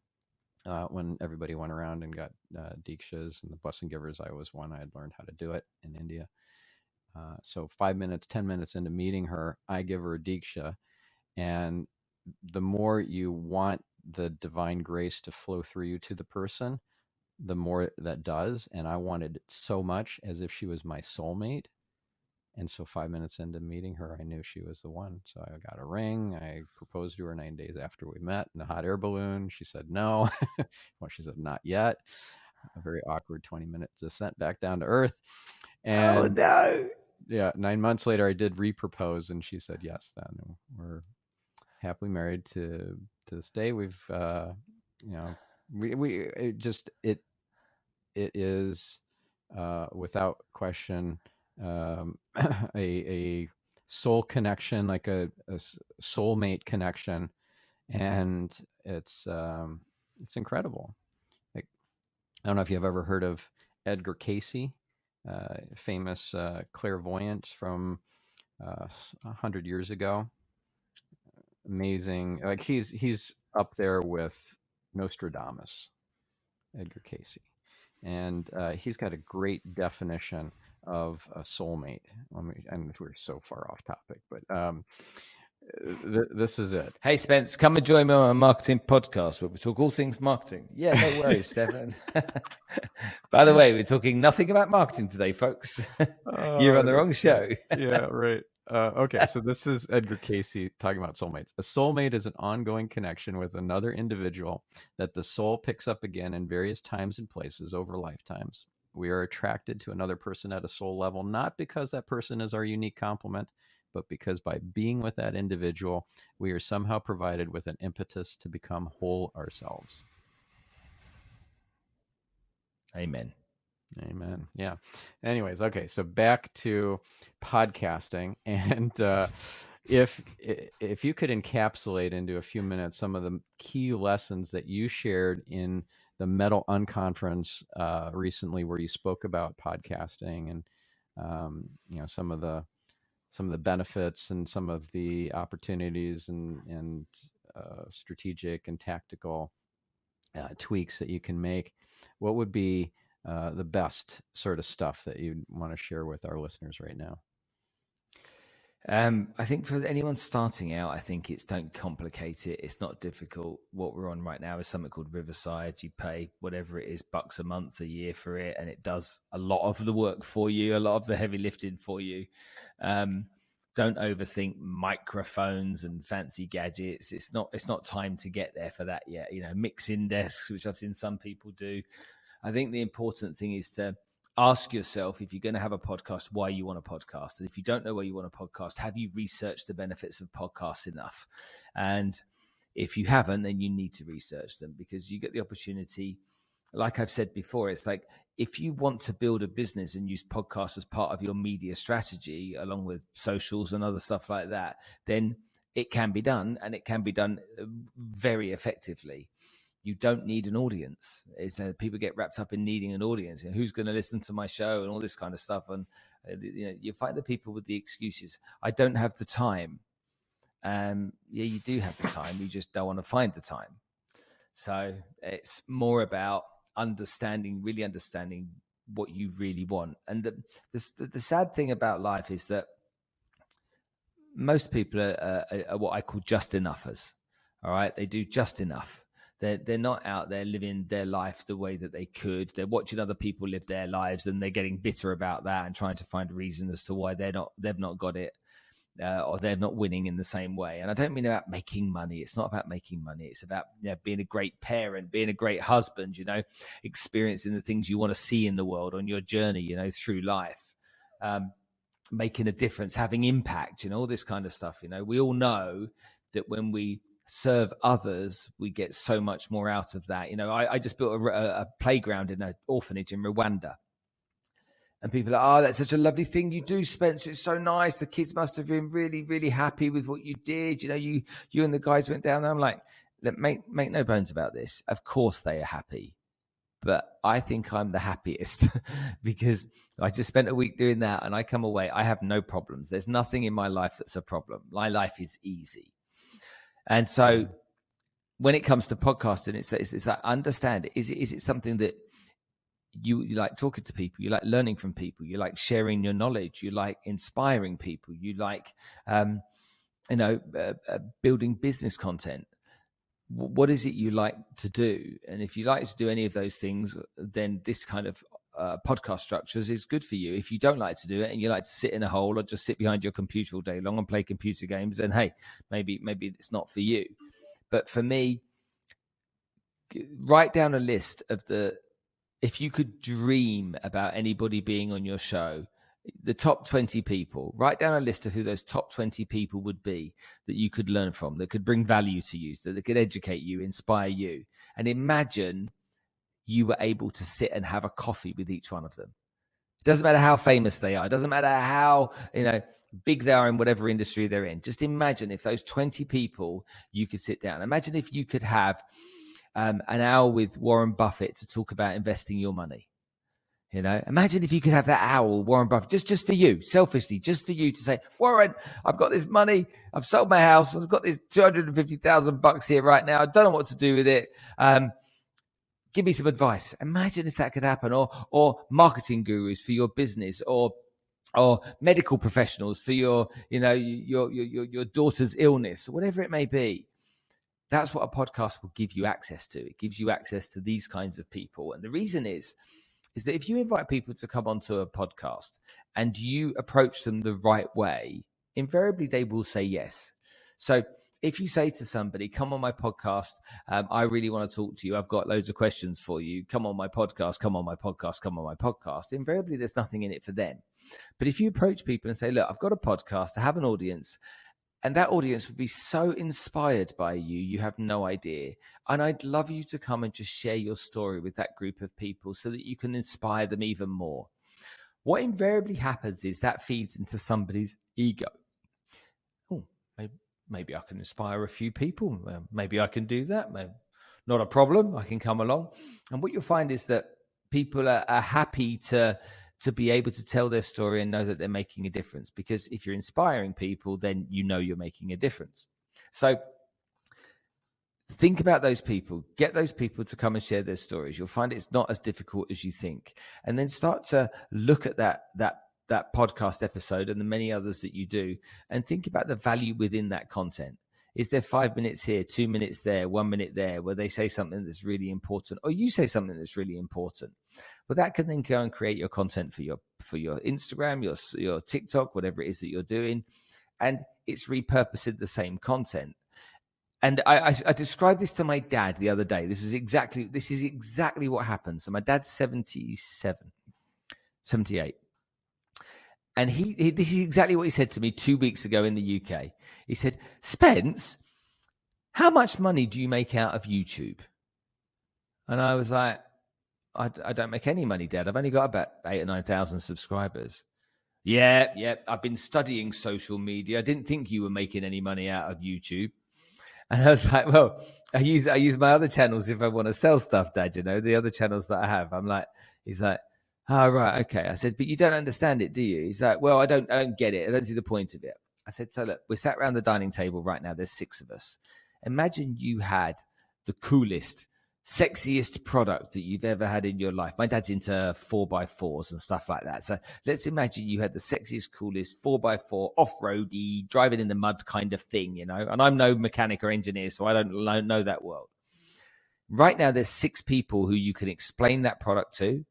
When everybody went around and got Dikshas and the blessing givers, I was one. I had learned how to do it in India. So 5 minutes, 10 minutes into meeting her, I give her a Diksha. And the more you want the divine grace to flow through you to the person, the more that does. And I wanted it so much, as if she was my soulmate. And so 5 minutes into meeting her, I knew she was the one. So I got a ring. I proposed to her 9 days after we met in a hot air balloon. She said no. Well, she said not yet. A very awkward 20-minute descent back down to earth. And yeah, 9 months later, I did repropose, and she said yes. Then we're happily married to this day. We've it is without question a soul connection, like a soulmate connection, and it's incredible. Like, I don't know if you've ever heard of Edgar Cayce, famous clairvoyant from 100 years ago. Amazing. Like, he's up there with Nostradamus, Edgar Cayce. And he's got a great definition of a soulmate. And we're so far off topic, but this is it. Hey, Spence, come and join me on a marketing podcast where we talk all things marketing. Yeah, no worries, Stephan. By the way, we're talking nothing about marketing today, folks. You're on the wrong show. Yeah, right. Okay, so this is Edgar Cayce talking about soulmates. A soulmate is an ongoing connection with another individual that the soul picks up again in various times and places over lifetimes. We are attracted to another person at a soul level, not because that person is our unique complement, but because by being with that individual, we are somehow provided with an impetus to become whole ourselves. Amen. Amen. Yeah. Anyways, okay. So back to podcasting, and if you could encapsulate into a few minutes some of the key lessons that you shared in the Metal Unconference recently, where you spoke about podcasting and some of the benefits and some of the opportunities and strategic and tactical tweaks that you can make, what would be the best sort of stuff that you'd want to share with our listeners right now? I think for anyone starting out, I think it's don't complicate it. It's not difficult. What we're on right now is something called Riverside. You pay whatever it is, bucks a month, a year for it, and it does a lot of the work for you, a lot of the heavy lifting for you. Don't overthink microphones and fancy gadgets. It's not time to get there for that yet. Mixing desks, which I've seen some people do. I think the important thing is to ask yourself, if you're going to have a podcast, why you want a podcast. And if you don't know why you want a podcast, have you researched the benefits of podcasts enough? And if you haven't, then you need to research them, because you get the opportunity. Like I've said before, it's like, if you want to build a business and use podcasts as part of your media strategy, along with socials and other stuff like that, then it can be done, and it can be done very effectively. You don't need an audience. People get wrapped up in needing an audience, and who's going to listen to my show and all this kind of stuff. And you find the people with the excuses. I don't have the time. Yeah, you do have the time. You just don't want to find the time. So it's more about really understanding what you really want. And the sad thing about life is that most people are what I call just enoughers. All right, they do just enough. They're not out there living their life the way that they could. They're watching other people live their lives, and they're getting bitter about that and trying to find a reason as to why they've not got it, or they're not winning in the same way. And I don't mean about making money. It's not about making money. It's about being a great parent, being a great husband, experiencing the things you want to see in the world on your journey, through life, making a difference, having impact, all this kind of stuff. We all know that when we serve others, we get so much more out of that. I just built a playground in an orphanage in Rwanda, and people are, oh, that's such a lovely thing you do, Spencer. It's so nice. The kids must have been really, really happy with what you did. You and the guys went down there. I'm like, make no bones about this. Of course they are happy, but I think I'm the happiest because I just spent a week doing that, and I come away, I have no problems. There's nothing in my life that's a problem. My life is easy. And so when it comes to podcasting, it's like, understand, is it something that you like talking to people, you like learning from people, you like sharing your knowledge, you like inspiring people, you like, building business content? What is it you like to do? And if you like to do any of those things, then this kind of podcast structures is good for you. If you don't like to do it and you like to sit in a hole or just sit behind your computer all day long and play computer games, then hey, maybe it's not for you. But for me, write down a list of if you could dream about anybody being on your show, the top 20 people, write down a list of who those top 20 people would be that you could learn from, that could bring value to you, that could educate you, inspire you. And imagine you were able to sit and have a coffee with each one of them. It doesn't matter how famous they are. It doesn't matter how, big they are in whatever industry they're in. Just imagine if those 20 people, you could sit down. Imagine if you could have an hour with Warren Buffett to talk about investing your money. Imagine if you could have that hour with Warren Buffett, just for you, selfishly, just for you to say, Warren, I've got this money. I've sold my house. I've got this $250,000 here right now. I don't know what to do with it. Give me some advice. Imagine if that could happen, or marketing gurus for your business, or medical professionals for your daughter's illness, or whatever it may be. That's what a podcast will give you access to. It gives you access to these kinds of people. And the reason is that if you invite people to come onto a podcast and you approach them the right way, invariably they will say yes. So if you say to somebody, come on my podcast, I really want to talk to you, I've got loads of questions for you, come on my podcast, come on my podcast, come on my podcast, invariably there's nothing in it for them. But if you approach people and say, look, I've got a podcast, I have an audience, and that audience would be so inspired by you, you have no idea. And I'd love you to come and just share your story with that group of people so that you can inspire them even more. What invariably happens is that feeds into somebody's ego. Oh, maybe I can inspire a few people. Maybe I can do that. Maybe, not a problem. I can come along. And what you'll find is that people are happy to be able to tell their story and know that they're making a difference. Because if you're inspiring people, then you're making a difference. So Think about those people, get those people to come and share their stories. You'll find it's not as difficult as you think. And then start to look at that podcast episode and the many others that you do, and think about the value within that content. Is there 5 minutes here, 2 minutes there, 1 minute there, where they say something that's really important, or you say something that's really important? Well, that can then go and create your content for your Instagram, your TikTok, whatever it is that you're doing, and it's repurposing the same content. And I described this to my dad the other day. This is exactly what happened. So my dad's 77, 78. And this is exactly what he said to me 2 weeks ago in the UK. He said, Spence, how much money do you make out of YouTube? And I was like, I don't make any money, Dad. I've only got about 8,000 or 9,000 subscribers. Yeah. I've been studying social media. I didn't think you were making any money out of YouTube. And I was like, well, I use my other channels if I want to sell stuff, Dad, the other channels that I have. He's like, oh, right, okay. I said, but you don't understand it, do you? He's like, well, I don't get it. I don't see the point of it. I said, so look, we're sat around the dining table right now. There's 6 of us. Imagine you had the coolest, sexiest product that you've ever had in your life. My dad's into 4x4s and stuff like that. So let's imagine you had the sexiest, coolest 4x4 off-roady, driving in the mud kind of thing, And I'm no mechanic or engineer, so I don't know that world. Right now, there's 6 people who you can explain that product to,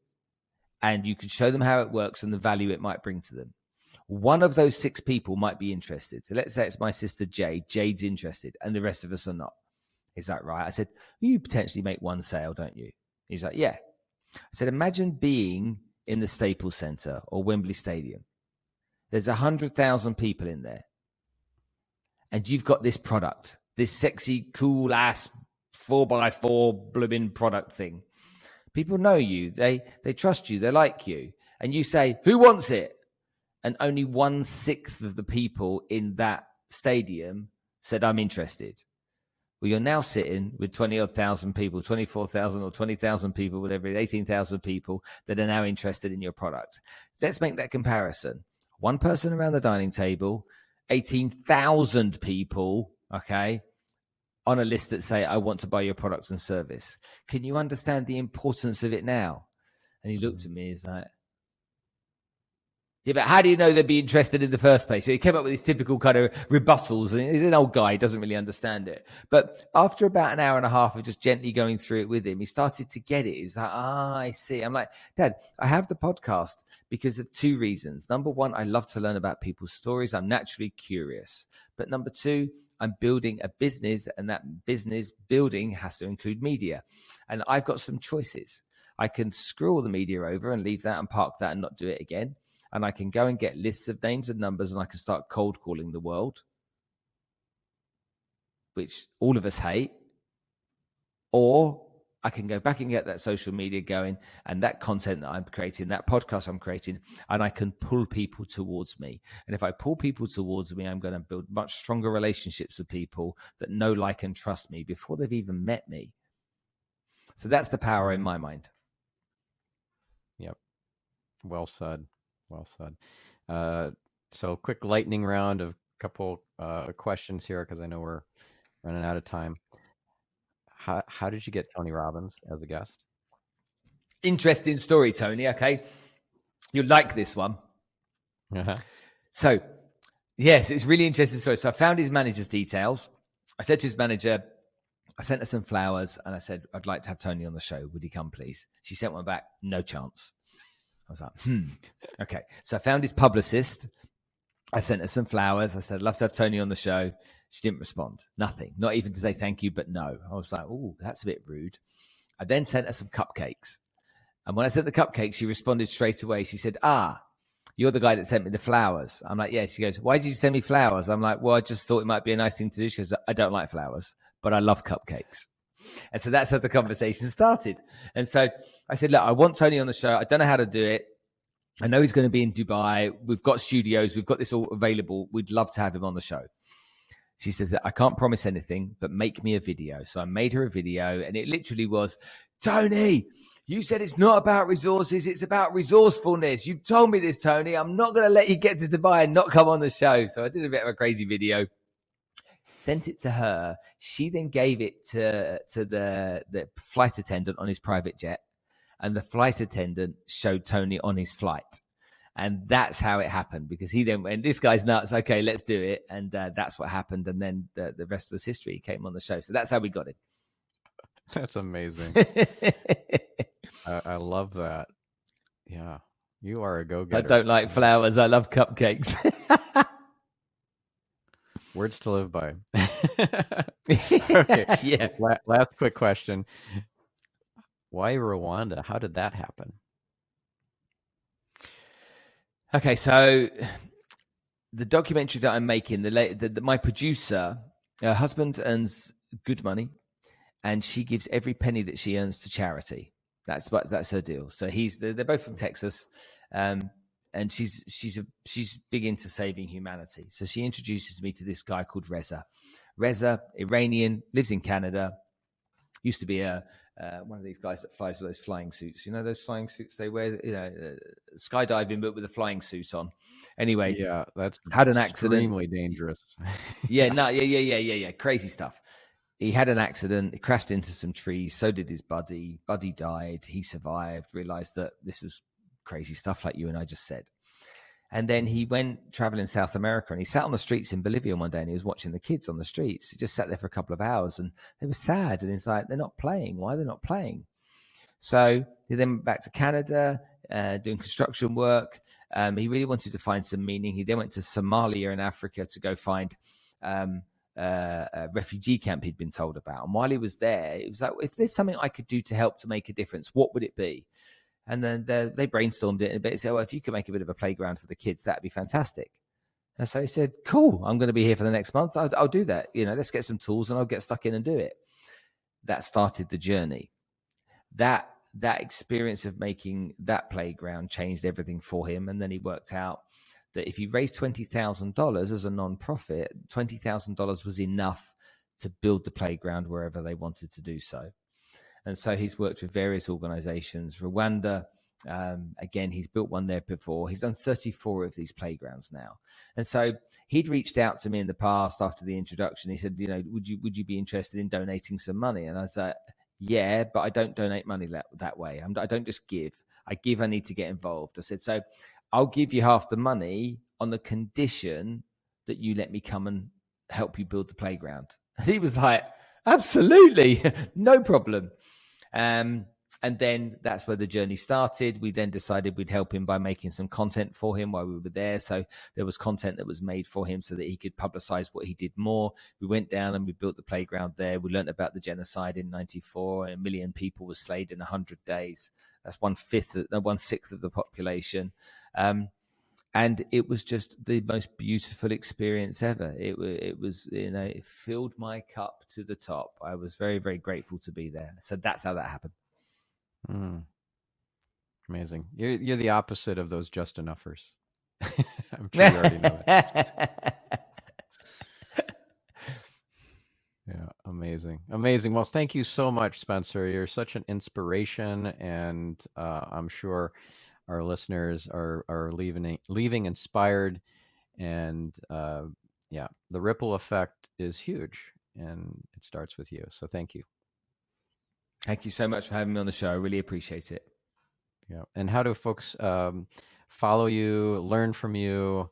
and you can show them how it works and the value it might bring to them. One of those 6 people might be interested. So let's say it's my sister Jade. Jade's interested, and the rest of us are not. Is that right? I said, you potentially make 1 sale, don't you? He's like, yeah. I said, imagine being in the Staples Center or Wembley Stadium. There's 100,000 people in there. And you've got this product, this sexy, cool ass 4x4 blooming product thing. People know you. They trust you. They like you. And you say, who wants it? And only 1/6 of the people in that stadium said, I'm interested. Well, you're now sitting with 20,000 people, 24,000 or 20,000 people, whatever, 18,000 people that are now interested in your product. Let's make that comparison. 1 person around the dining table, 18,000 people, okay, on a list that say, I want to buy your product and service. Can you understand the importance of it now? And he looked at me, he's like, yeah, but how do you know they'd be interested in the first place? So he came up with these typical kind of rebuttals, and he's an old guy, he doesn't really understand it. But after about an hour and a half of just gently going through it with him, he started to get it. He's like, I see. I'm like, Dad, I have the podcast because of 2 reasons. Number 1, I love to learn about people's stories. I'm naturally curious. But number 2, I'm building a business, and that business building has to include media. And I've got some choices. I can screw all the media over and leave that and park that and not do it again. And I can go and get lists of names and numbers, and I can start cold calling the world, which all of us hate. Or I can go back and get that social media going, and that content that I'm creating, that podcast I'm creating, and I can pull people towards me. And if I pull people towards me, I'm going to build much stronger relationships with people that know, like, and trust me before they've even met me. So that's the power in my mind. Yep. Well said. Well said. So quick lightning round of a couple questions here, because I know we're running out of time. How did you get Tony Robbins as a guest? Interesting story, Tony. Okay. You'll like this one. Uh-huh. So, yes, it's really interesting story. So I found his manager's details. I said to his manager, I sent her some flowers, and I said, I'd like to have Tony on the show. Would he come, please? She sent one back. No chance. I was like, okay. So I found his publicist. I sent her some flowers. I said, I'd love to have Tony on the show. She didn't respond. Nothing. Not even to say thank you, but no. I was like, oh, that's a bit rude. I then sent her some cupcakes. And when I sent the cupcakes, she responded straight away. She said, you're the guy that sent me the flowers. I'm like, yeah. She goes, why did you send me flowers? I'm like, well, I just thought it might be a nice thing to do. She goes, I don't like flowers, but I love cupcakes. And so that's how the conversation started. And so I said, look, I want Tony on the show. I don't know how to do it. I know he's going to be in Dubai. We've got studios. We've got this all available. We'd love to have him on the show. She says that I can't promise anything, but make me a video. So I made her a video, and it literally was, Tony, you said it's not about resources. It's about resourcefulness. You've told me this, Tony. I'm not going to let you get to Dubai and not come on the show. So I did a bit of a crazy video. sent it to her. She then gave it to the flight attendant on his private jet, and the flight attendant showed Tony on his flight. And that's how it happened, because he then went, this guy's nuts. Okay, let's do it. And that's what happened. And then the rest was history. He came on the show. So that's how we got it. That's amazing. I love that. Yeah. You are a go-getter. I don't like flowers. I love cupcakes. Words to live by. Okay. Yeah. Last quick question. Why Rwanda? How did that happen? Okay, so the documentary that I'm making, my producer, her husband earns good money, and she gives every penny that she earns to charity. That's her deal. So they're both from Texas, and she's big into saving humanity. So she introduces me to this guy called Reza. Reza, Iranian, lives in Canada. Used to be one of these guys that flies with those flying suits. You know those flying suits they wear, skydiving, but with a flying suit on. Anyway, yeah, that's had an accident. Extremely dangerous. Yeah. Crazy stuff. He had an accident. He crashed into some trees. So did his buddy. Buddy died. He survived. Realized that this was crazy stuff, like you and I just said. And then he went traveling South America, and he sat on the streets in Bolivia one day, and he was watching the kids on the streets. He just sat there for a couple of hours, and they were sad. And he's like, they're not playing. Why are they not playing? So he then went back to Canada, doing construction work. He really wanted to find some meaning. He then went to Somalia in Africa to go find a refugee camp he'd been told about. And while he was there, it was like, if there's something I could do to help to make a difference, what would it be? And then they brainstormed it, and they said, well, if you could make a bit of a playground for the kids, that'd be fantastic. And so he said, cool, I'm going to be here for the next month. I'll do that. Let's get some tools and I'll get stuck in and do it. That started the journey. That experience of making that playground changed everything for him. And then he worked out that if he raised $20,000 as a nonprofit, $20,000 was enough to build the playground wherever they wanted to do so. And so he's worked with various organizations. Rwanda, again, he's built one there before. He's done 34 of these playgrounds now. And so he'd reached out to me in the past after the introduction. He said, would you be interested in donating some money? And I was like, yeah, but I don't donate money that way. I don't just give. I give, I need to get involved. I said, so I'll give you half the money on the condition that you let me come and help you build the playground. And he was like, absolutely, no problem. And then that's where the journey started. We then decided we'd help him by making some content for him while we were there. So there was content that was made for him so that he could publicize what he did more. We went down and we built the playground there. We learned about the genocide in 94. 1 million people were slain in 100 days. That's 1/6 of the population. And it was just the most beautiful experience ever. It was, it filled my cup to the top. I was very, very grateful to be there. So that's how that happened. Amazing. You're the opposite of those just enoughers. I'm sure you already know that. Yeah, amazing. Well, thank you so much, Spencer. You're such an inspiration, and I'm sure our listeners are leaving inspired, and the ripple effect is huge, and it starts with you. So thank you. Thank you so much for having me on the show. I really appreciate it. Yeah. And how do folks follow you, learn from you,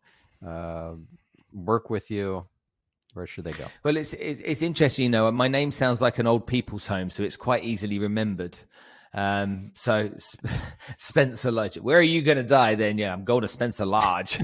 work with you? Where should they go? Well, it's interesting. My name sounds like an old people's home, so it's quite easily remembered. So Spencer Lodge. Where are you going to die then? Yeah, I'm going to Spencer Lodge.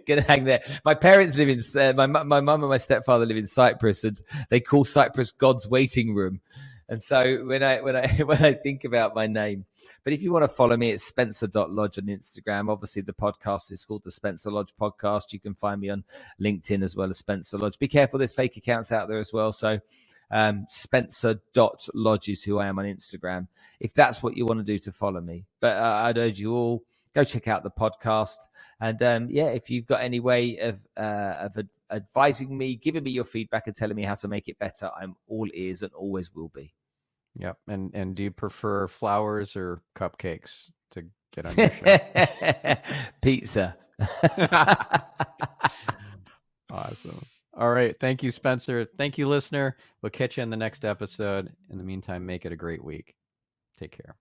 Gonna hang there. My parents live in my mum and my stepfather live in Cyprus, and they call Cyprus God's waiting room. And so when I think about my name, but if you want to follow me, it's spencer.lodge on Instagram. Obviously, the podcast is called the Spencer Lodge Podcast. You can find me on LinkedIn as well as Spencer Lodge. Be careful, there's fake accounts out there as well. So Spencer.lodge is who I am on Instagram, if that's what you want to do to follow me. But I'd urge you all, go check out the podcast. And if you've got any way of advising me, giving me your feedback and telling me how to make it better, I'm all ears and always will be. Yep. And do you prefer flowers or cupcakes to get on your show? Pizza. Awesome. Awesome. All right. Thank you, Spencer. Thank you, listener. We'll catch you in the next episode. In the meantime, make it a great week. Take care.